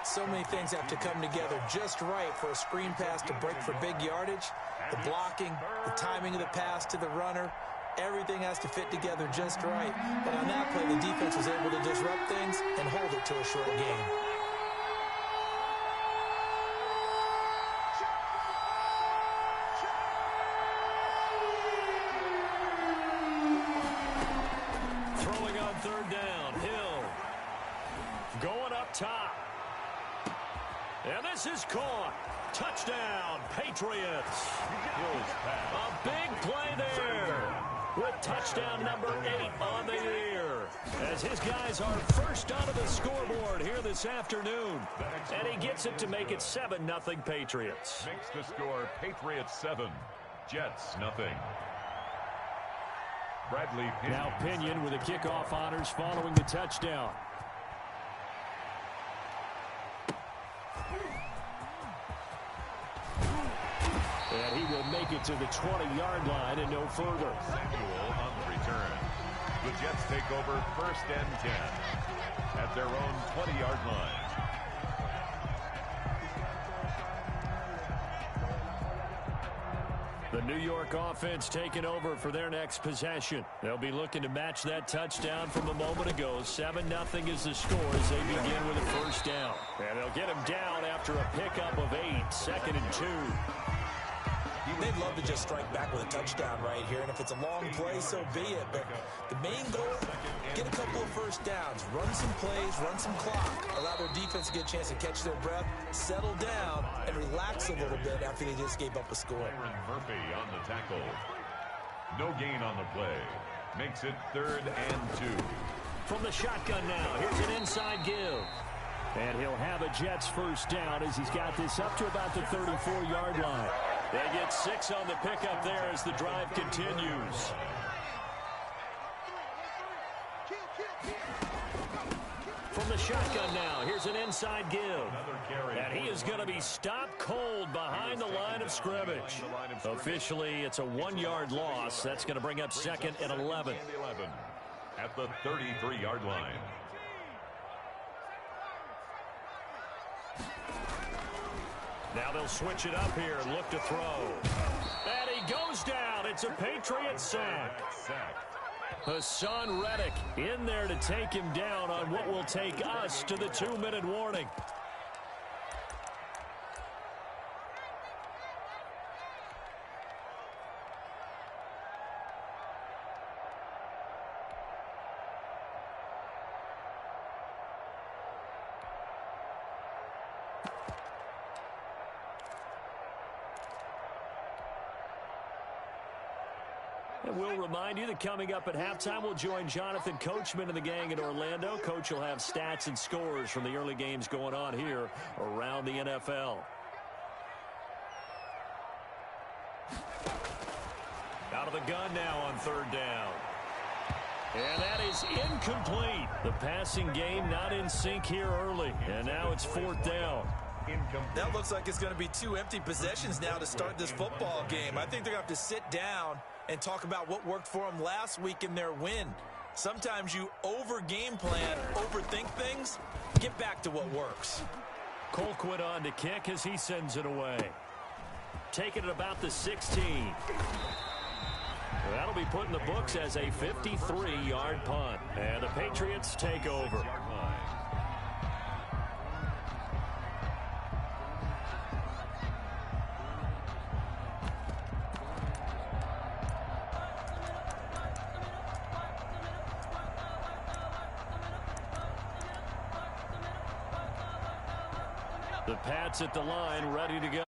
So many things have to come together just right for a screen pass to break for big yardage. The blocking, the timing of the pass to the runner, everything has to fit together just right. But on that play, the defense was able to disrupt things and hold it to a short gain. Throwing on 3rd down, Hill. Going up top. And this is caught. Touchdown, Patriots. A big play there with touchdown number 8 on the year. As his guys are first onto the scoreboard here this afternoon. And he gets it to make it 7-0 Patriots. Makes the score Patriots 7, Jets nothing. Bradley Pinion. Now Pinion with the kickoff honors following the touchdown. And he will make it to the 20-yard line and no further. Samuel on the return. The Jets take over 1st and 10 at their own 20-yard line. The New York offense taking over for their next possession. They'll be looking to match that touchdown from a moment ago. 7-0 is the score as they begin with a 1st down. And they'll get him down after a pickup of 8, 2nd and 2. They'd love to just strike back with a touchdown right here, and if it's a long play, so be it. But the main goal, get a couple of 1st downs, run some plays, run some clock, allow their defense to get a chance to catch their breath, settle down, and relax a little bit after they just gave up a score. Aaron Murphy on the tackle. No gain on the play. Makes it 3rd and 2. From the shotgun now, here's an inside give. And he'll have a Jets 1st down as he's got this up to about the 34-yard line. They get 6 on the pickup there as the drive continues. From the shotgun now, here's an inside give. And he is going to be stopped cold behind the line of scrimmage. Officially, it's a 1-yard loss. That's going to bring up 2nd and 11. At the 33-yard line. Now they'll switch it up here and look to throw. And he goes down. It's a Patriot sack. Hassan Reddick in there to take him down on what will take us to the 2-minute warning. And we'll remind you that coming up at halftime, we'll join Jonathan Coachman and the gang in Orlando. Coach will have stats and scores from the early games going on here around the NFL. Out of the gun now on 3rd down. And that is incomplete. The passing game not in sync here early. And now it's 4th down. That looks like it's going to be 2 empty possessions now to start this football game. I think they're going to have to sit down and talk about what worked for them last week in their win. Sometimes you over-game plan, overthink things. Get back to what works. Colquitt on to kick as he sends it away. Taking it about the 16. That'll be put in the books as a 53-yard punt. And the Patriots take over. The Pats at the line, ready to go.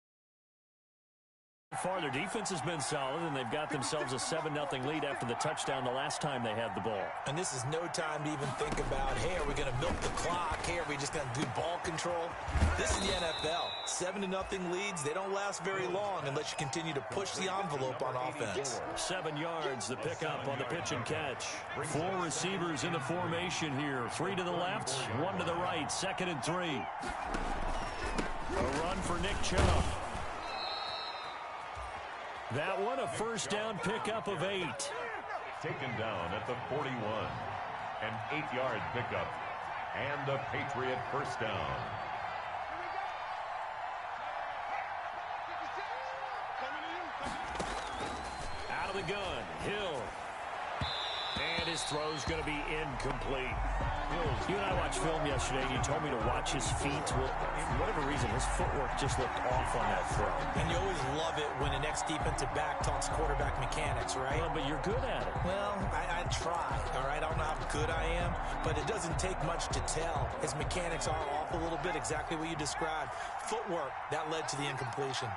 Far, their defense has been solid, and they've got themselves a 7-0 lead after the touchdown the last time they had the ball. And this is no time to even think about, hey, are we going to milk the clock? Hey, are we just going to do ball control? This is the NFL. 7-0 leads, they don't last very long unless you continue to push the envelope on offense. 7 yards, the pickup on the pitch and catch. 4 receivers in the formation here. 3 to the left, 1 to the right, 2nd and 3. A run for Nick Chubb. That one, a 1st down pickup of 8. Taken down at the 41. An 8-yard pickup. And a Patriot 1st down. Out of the gun, Hill. And his throw's going to be incomplete. You and I watched film yesterday, and you told me to watch his feet. Well, for whatever reason, his footwork just looked off on that throw. And you always love it when an ex-defensive back talks quarterback mechanics, right? Well, but you're good at it. Well, I try, all right? I don't know how good I am, but it doesn't take much to tell. His mechanics are off a little bit, exactly what you described. Footwork, that led to the incompletion.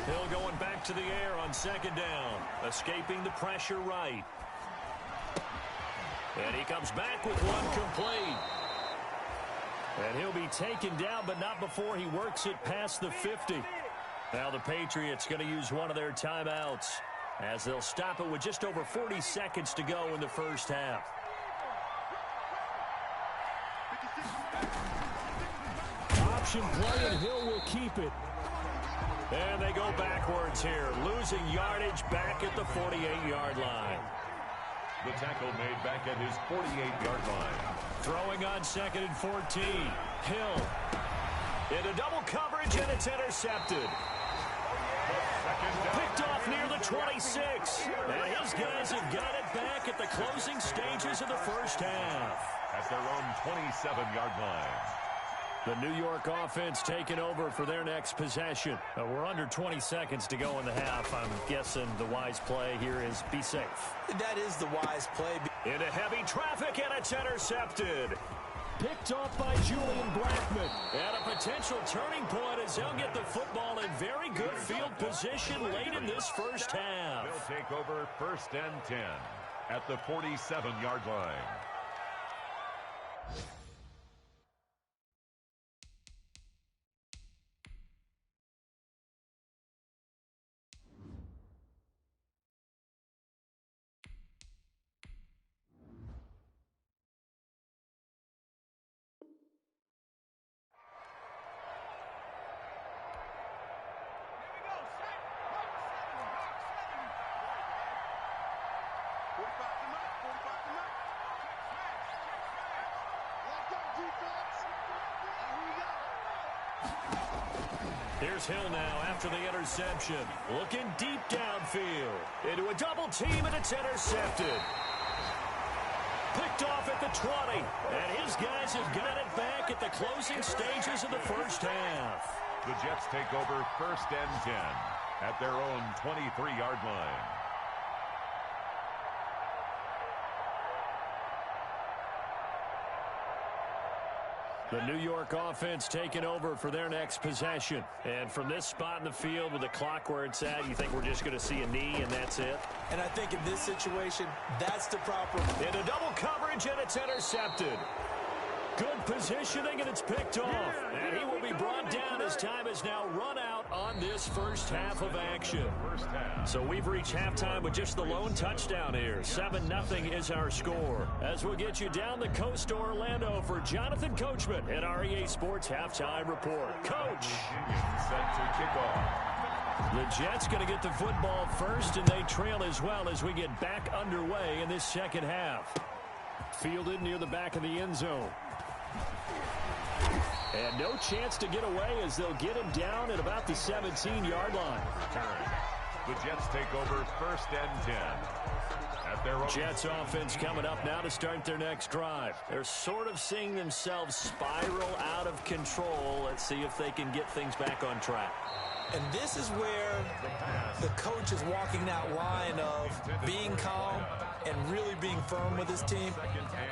Hill going back to the air on 2nd down. Escaping the pressure right. And he comes back with one complete. And he'll be taken down, but not before he works it past the 50. Now the Patriots going to use one of their timeouts. as they'll stop it with just over 40 seconds to go in the first half. Option play, and Hill will keep it. And they go backwards here, losing yardage back at the 48-yard line. The tackle made back at his 48-yard line. Throwing on 2nd and 14. Hill into double coverage, and it's intercepted. Picked off near the 26. And his guys have got it back at the closing stages of the first half. At their own 27-yard line. The New York offense taking over for their next possession. We're under 20 seconds to go in the half. I'm guessing the wise play here is be safe. That is the wise play. Into heavy traffic, and it's intercepted. Picked off by Julian Blackman. And a potential turning point as they'll get the football in very good field position late in this first half. They'll take over 1st and 10 at the 47-yard line. Here's Hill now after the interception. Looking deep downfield. Into a double team, and it's intercepted. Picked off at the 20. And his guys have got it back at the closing stages of the first half. The Jets take over 1st and 10 at their own 23-yard line. The New York offense taking over for their next possession. And from this spot in the field with the clock where it's at, you think we're just going to see a knee and that's it? And I think in this situation, that's the proper. Into double coverage, and it's intercepted. Good positioning, and it's picked off. And he will be brought down as time has now run out on this first half of action. So we've reached halftime with just the lone touchdown here. 7-0 is our score. As we'll get you down the coast to Orlando for Jonathan Coachman at REA Sports Halftime Report. Coach. Set to kick off. The Jets going to get the football first, and they trail as well as we get back underway in this second half. Fielded near the back of the end zone. And no chance to get away as they'll get him down at about the 17-yard line. The Jets take over 1st and 10. At their own. Jets offense coming up now to start their next drive. They're sort of seeing themselves spiral out of control. Let's see if they can get things back on track. And this is where the coach is walking that line of being calm and really being firm with his team.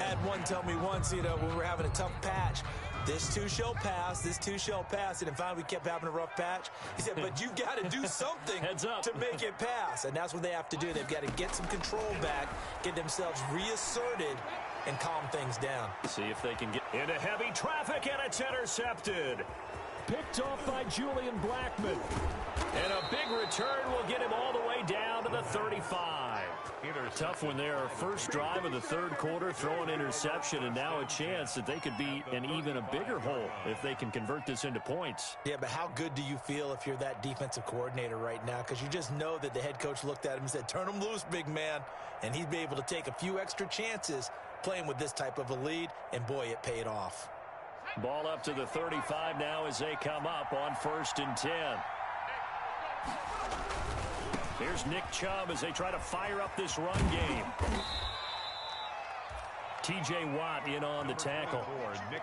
I had one tell me once, when we were having a tough patch, this too shall pass, this too shall pass. And finally, we kept having a rough patch. He said, but you've got to do something to make it pass. And that's what they have to do. They've got to get some control back, get themselves reasserted, and calm things down. See if they can get into heavy traffic, and it's intercepted. Picked off by Julian Blackman. And a big return will get him all the way down to the 35. Tough one there. First drive of the third quarter, throwing interception, and now a chance that they could be in even a bigger hole if they can convert this into points. Yeah, but how good do you feel if you're that defensive coordinator right now? Because you just know that the head coach looked at him and said, turn him loose, big man. And he'd be able to take a few extra chances playing with this type of a lead, and boy, it paid off. Ball up to the 35 now as they come up on 1st and 10. Here's Nick Chubb as they try to fire up this run game. T.J. Watt in on the tackle.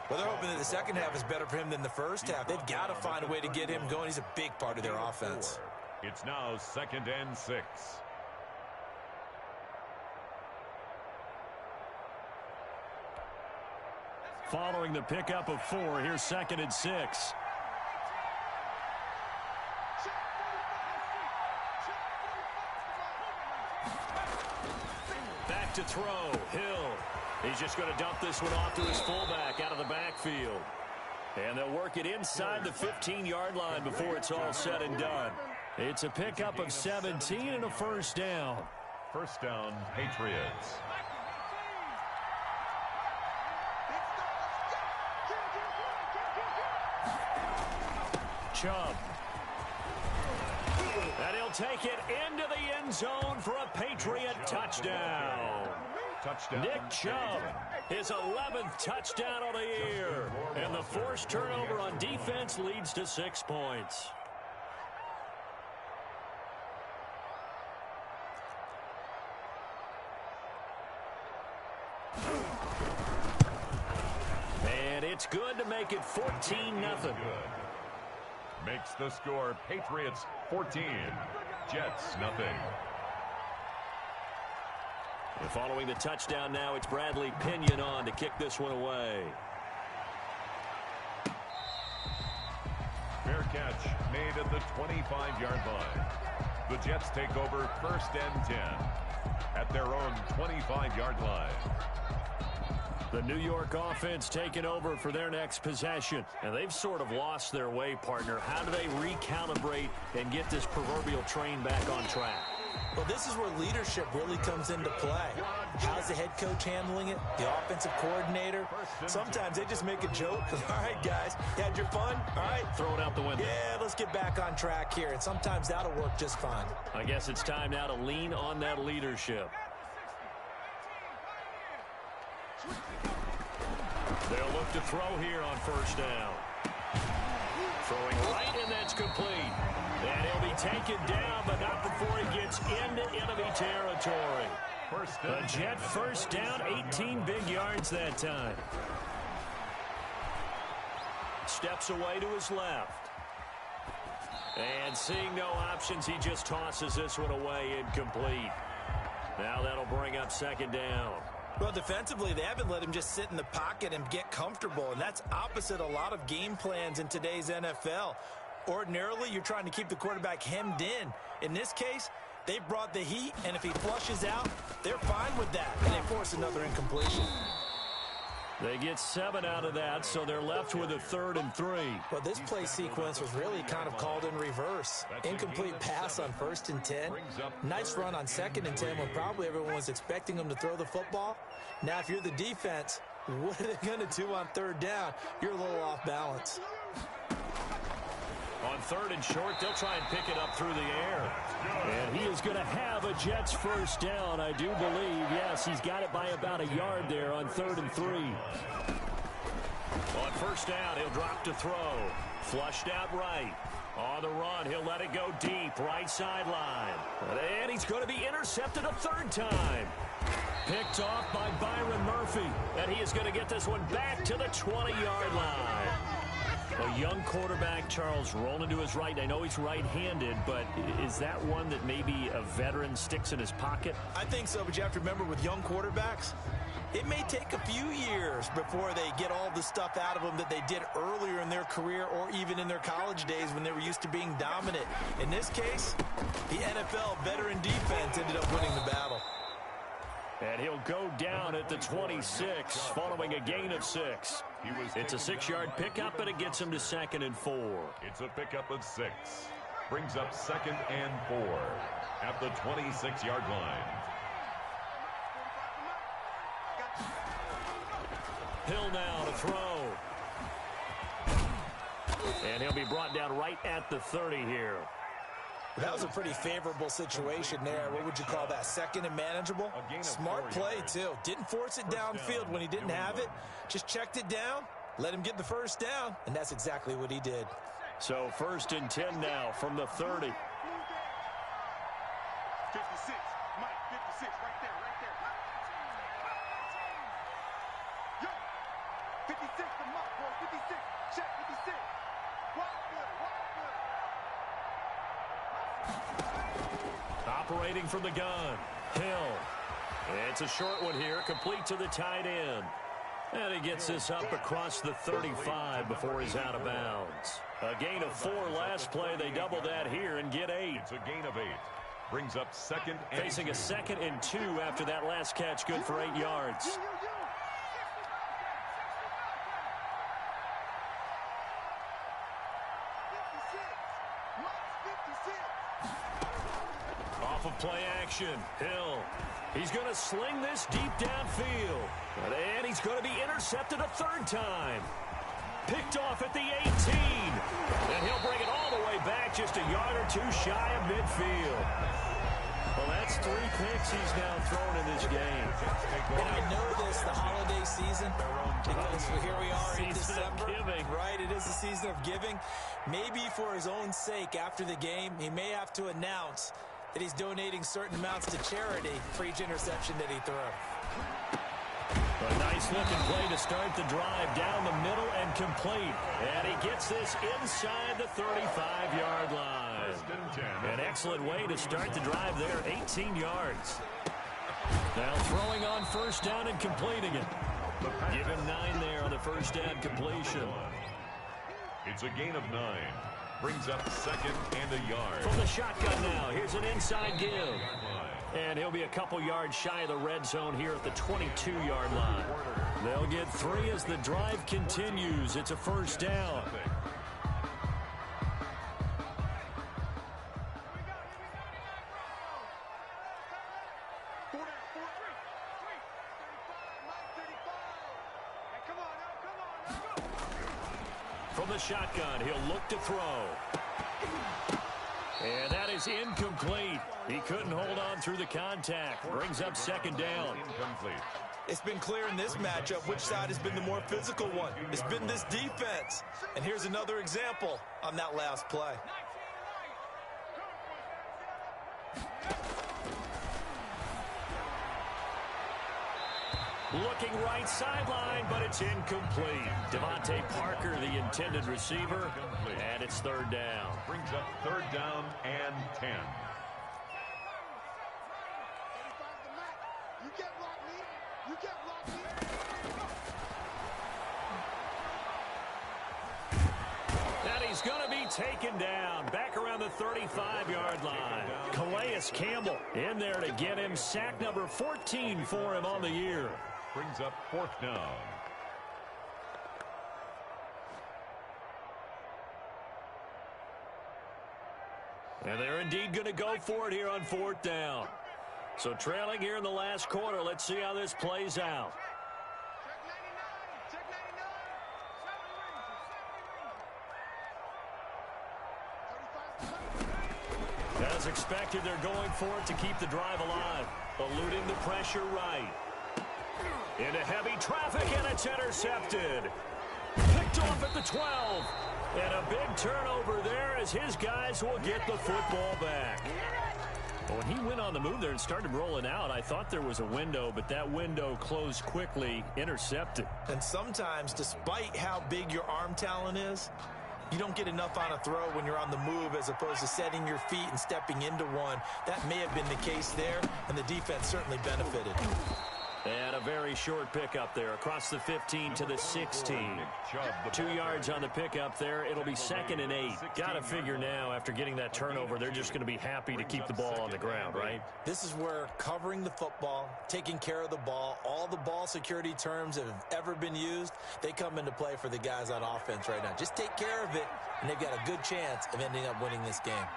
Well, they're hoping that the second half is better for him than the first half. They've got to find a way to get him going. He's a big part of their offense. It's now 2nd and 6. Following the pickup of 4, here's 2nd and 6. Back to throw. Hill. He's just going to dump this one off to his fullback out of the backfield. And they'll work it inside the 15-yard line before it's all said and done. It's a pickup of 17 and a first down. First down, Patriots. Chubb. And he'll take it into the end zone for a Patriot touchdown. Nick Chubb, his 11th touchdown of the year. And the forced turnover on defense leads to 6 points. And it's good to make it 14-0. Makes the score Patriots 14, Jets nothing. And following the touchdown now, it's Bradley Pinion on to kick this one away. Fair catch made at the 25-yard line. The Jets take over first and 10 at their own 25-yard line. The New York offense taking over for their next possession. And they've sort of lost their way, partner. How do they recalibrate and get this proverbial train back on track? Well, this is where leadership really comes into play. How's the head coach handling it? The offensive coordinator? Sometimes they just make a joke. All right, guys, you had your fun? All right. Throw it out the window. Yeah, let's get back on track here. And sometimes that'll work just fine. I guess it's time now to lean on that leadership. They'll look to throw here on first down. Throwing right, and that's complete. And he'll be taken down, but not before he gets into enemy territory. A Jet first down, 18 big yards that time. Steps away to his left. And seeing no options, he just tosses this one away, incomplete. Now that'll bring up second down. Well, defensively, they haven't let him just sit in the pocket and get comfortable, and that's opposite a lot of game plans in today's NFL. Ordinarily, you're trying to keep the quarterback hemmed in. In this case, they brought the heat, and if he flushes out, they're fine with that, and they force another incompletion. They get 7 out of that, so they're left with a 3rd and 3. Well, this play sequence was really kind of called in reverse. Incomplete pass on 1st and 10. Nice run on 2nd and 10 when probably everyone was expecting them to throw the football. Now, if you're the defense, what are they going to do on 3rd down? You're a little off balance. On 3rd and short, they'll try and pick it up through the air. And he is going to have a Jets first down, I do believe. Yes, he's got it by about a yard there on 3rd and 3. On first down, he'll drop to throw. Flushed out right. On the run, he'll let it go deep, right sideline. And he's going to be intercepted a 3rd time. Picked off by Byron Murphy. And he is going to get this one back to the 20-yard line. A young quarterback, Charles, rolling to his right. I know he's right-handed, but is that one that maybe a veteran sticks in his pocket? I think so, but you have to remember with young quarterbacks, it may take a few years before they get all the stuff out of them that they did earlier in their career or even in their college days when they were used to being dominant. In this case, the NFL veteran defense ended up winning the battle. And he'll go down at the 26 following a gain of 6. It's a 6-yard pickup, and it gets him to 2nd and 4. It's a pickup of 6. Brings up 2nd and 4 at the 26-yard line. Hill now to throw. And he'll be brought down right at the 30 here. That was a pretty favorable situation there. What would you call that? 2nd and manageable? Smart play, too. Didn't force it downfield when he didn't have it. Just checked it down, let him get the first down, and that's exactly what he did. So 1st and 10 now from the 30. 56. Mike, 56, right there. Yo, 56, the mark, boy, 56. Check, 56. Walk good. Operating from the gun, Hill. It's a short one here, complete to the tight end. And he gets this up across the 35 before he's out of bounds. A gain of 4 last play. They double that here and get 8. It's a gain of 8. Brings up 2nd and Facing a 2nd and 2 after that last catch, good for 8 yards. Off of play action, Hill. He's going to sling this deep downfield. And he's going to be intercepted a third time. Picked off at the 18. And he'll bring it all the way back just a yard or two shy of midfield. Well, that's 3 picks he's now thrown in this game. And I know this, the holiday season, because here we are in December. Right, it is the season of giving. Maybe for his own sake, after the game, he may have to announce that he's donating certain amounts to charity for each interception that he throws. A nice-looking play to start the drive down the middle and complete. And he gets this inside the 35-yard line. An excellent way to start the drive there, 18 yards. Now throwing on first down and completing it. Give him 9 there on the first down completion. It's a gain of 9. Brings up second and a yard. From the shotgun now, here's an inside give. And he'll be a couple yards shy of the red zone here at the 22-yard line. They'll get 3 as the drive continues. It's a first down. From the shotgun, he'll look to throw. And that is incomplete. He couldn't hold on through the contact. Brings up second down. Incomplete. It's been clear in this matchup which side has been the more physical one. It's been this defense. And here's another example on that last play. Looking right sideline, but it's incomplete. Devontae Parker, the intended receiver, and it's third down. Brings up third down and 10. You get block me. You get block me. And he's going to be taken down back around the 35-yard line. Calais Campbell in there to get him sack number 14 for him on the year. Brings up fourth down. And they're indeed going to go for it here on fourth down. So trailing here in the last quarter, let's see how this plays out. Check 99. As expected, they're going for it to keep the drive alive. Eluding the pressure right. Into heavy traffic, and it's intercepted. Picked off at the 12. And a big turnover there as his guys will get the football back. When he went on the move there and started rolling out, I thought there was a window, but that window closed quickly, intercepted. And sometimes, despite how big your arm talent is, you don't get enough on a throw when you're on the move as opposed to setting your feet and stepping into one. That may have been the case there, and the defense certainly benefited. And a very short pickup there across the 15 to the 16. 2 yards on the pickup there. It'll be second and 8. Got to figure now after getting that turnover, they're just going to be happy to keep the ball on the ground, right? This is where covering the football, taking care of the ball, all the ball security terms that have ever been used, they come into play for the guys on offense right now. Just take care of it, and they've got a good chance of ending up winning this game.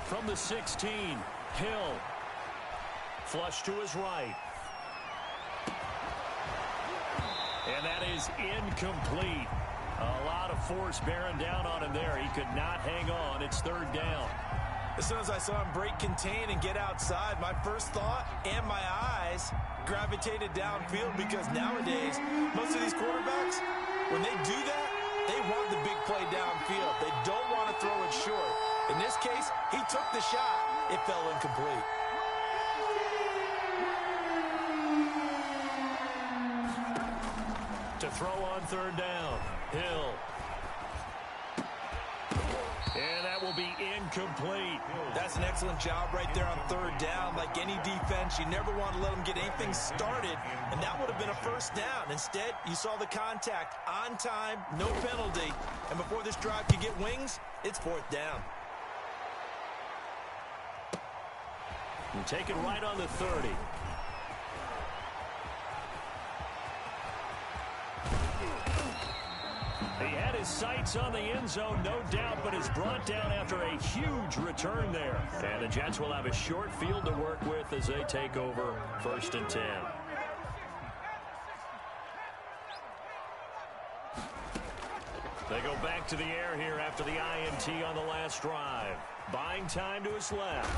From the 16, Hill. Flush to his right. And that is incomplete. A lot of force bearing down on him there. He could not hang on. It's third down. As soon as I saw him break contain and get outside, my first thought and my eyes gravitated downfield because nowadays, most of these quarterbacks, when they do that, they want the big play downfield. They don't want to throw it short. In this case, he took the shot. It fell incomplete. To throw on third down, Hill. And that will be incomplete. That's an excellent job right there on third down. Like any defense, you never want to let them get anything started, and that would have been a first down. Instead, you saw the contact on time, no penalty, and before this drive could get wings, it's fourth down. And take it right on the 30. He had his sights on the end zone, no doubt, but is brought down after a huge return there. And the Jets will have a short field to work with as they take over 1st and 10. They go back to the air here after the INT on the last drive. Buying time to his left.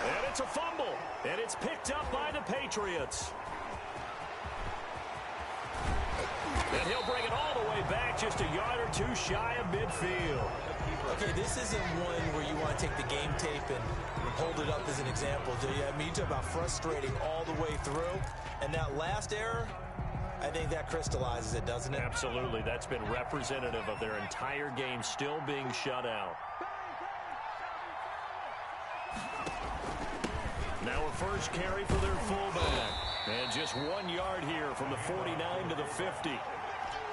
And it's a fumble. And it's picked up by the Patriots. And he'll bring it all the way back, just a yard or two shy of midfield. Okay, this isn't one where you want to take the game tape and hold it up as an example, do you? I mean, you talk about frustrating all the way through. And that last error, I think that crystallizes it, doesn't it? Absolutely. That's been representative of their entire game still being shut out. Now a first carry for their fullback. And just 1 yard here from the 49 to the 50.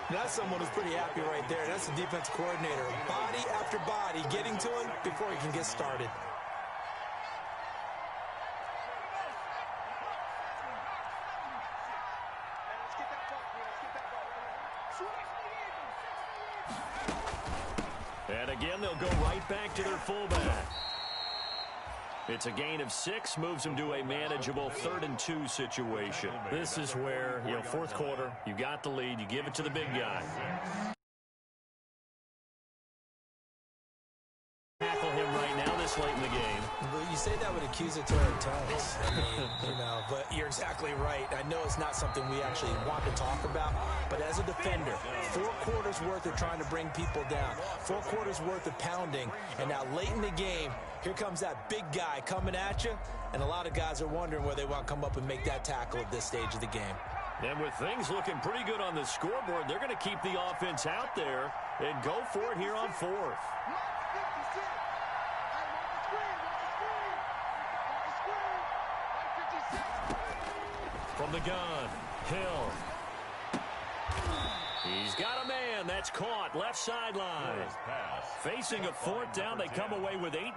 That's someone who's pretty happy right there. That's the defense coordinator. Body after body getting to him before he can get started. And again, they'll go right back to their fullback. It's a gain of 6, moves them to a manageable 3rd and 2 situation. This is where, fourth quarter, you got the lead, you give it to the big guy. Tackle him right now this late in the game. Well, you say that with accusatory tones. I mean, but you're exactly right. I know it's not something we actually want to talk about, but as a defender, 4 quarters worth of trying to bring people down, 4 quarters worth of pounding, and now late in the game, here comes that big guy coming at you, and a lot of guys are wondering where they want to come up and make that tackle at this stage of the game. And with things looking pretty good on the scoreboard, they're going to keep the offense out there and go for it here on 4th. From the gun, Hill. He's got a man. That's caught. Left sideline. Facing a 4th down, they come away with 8.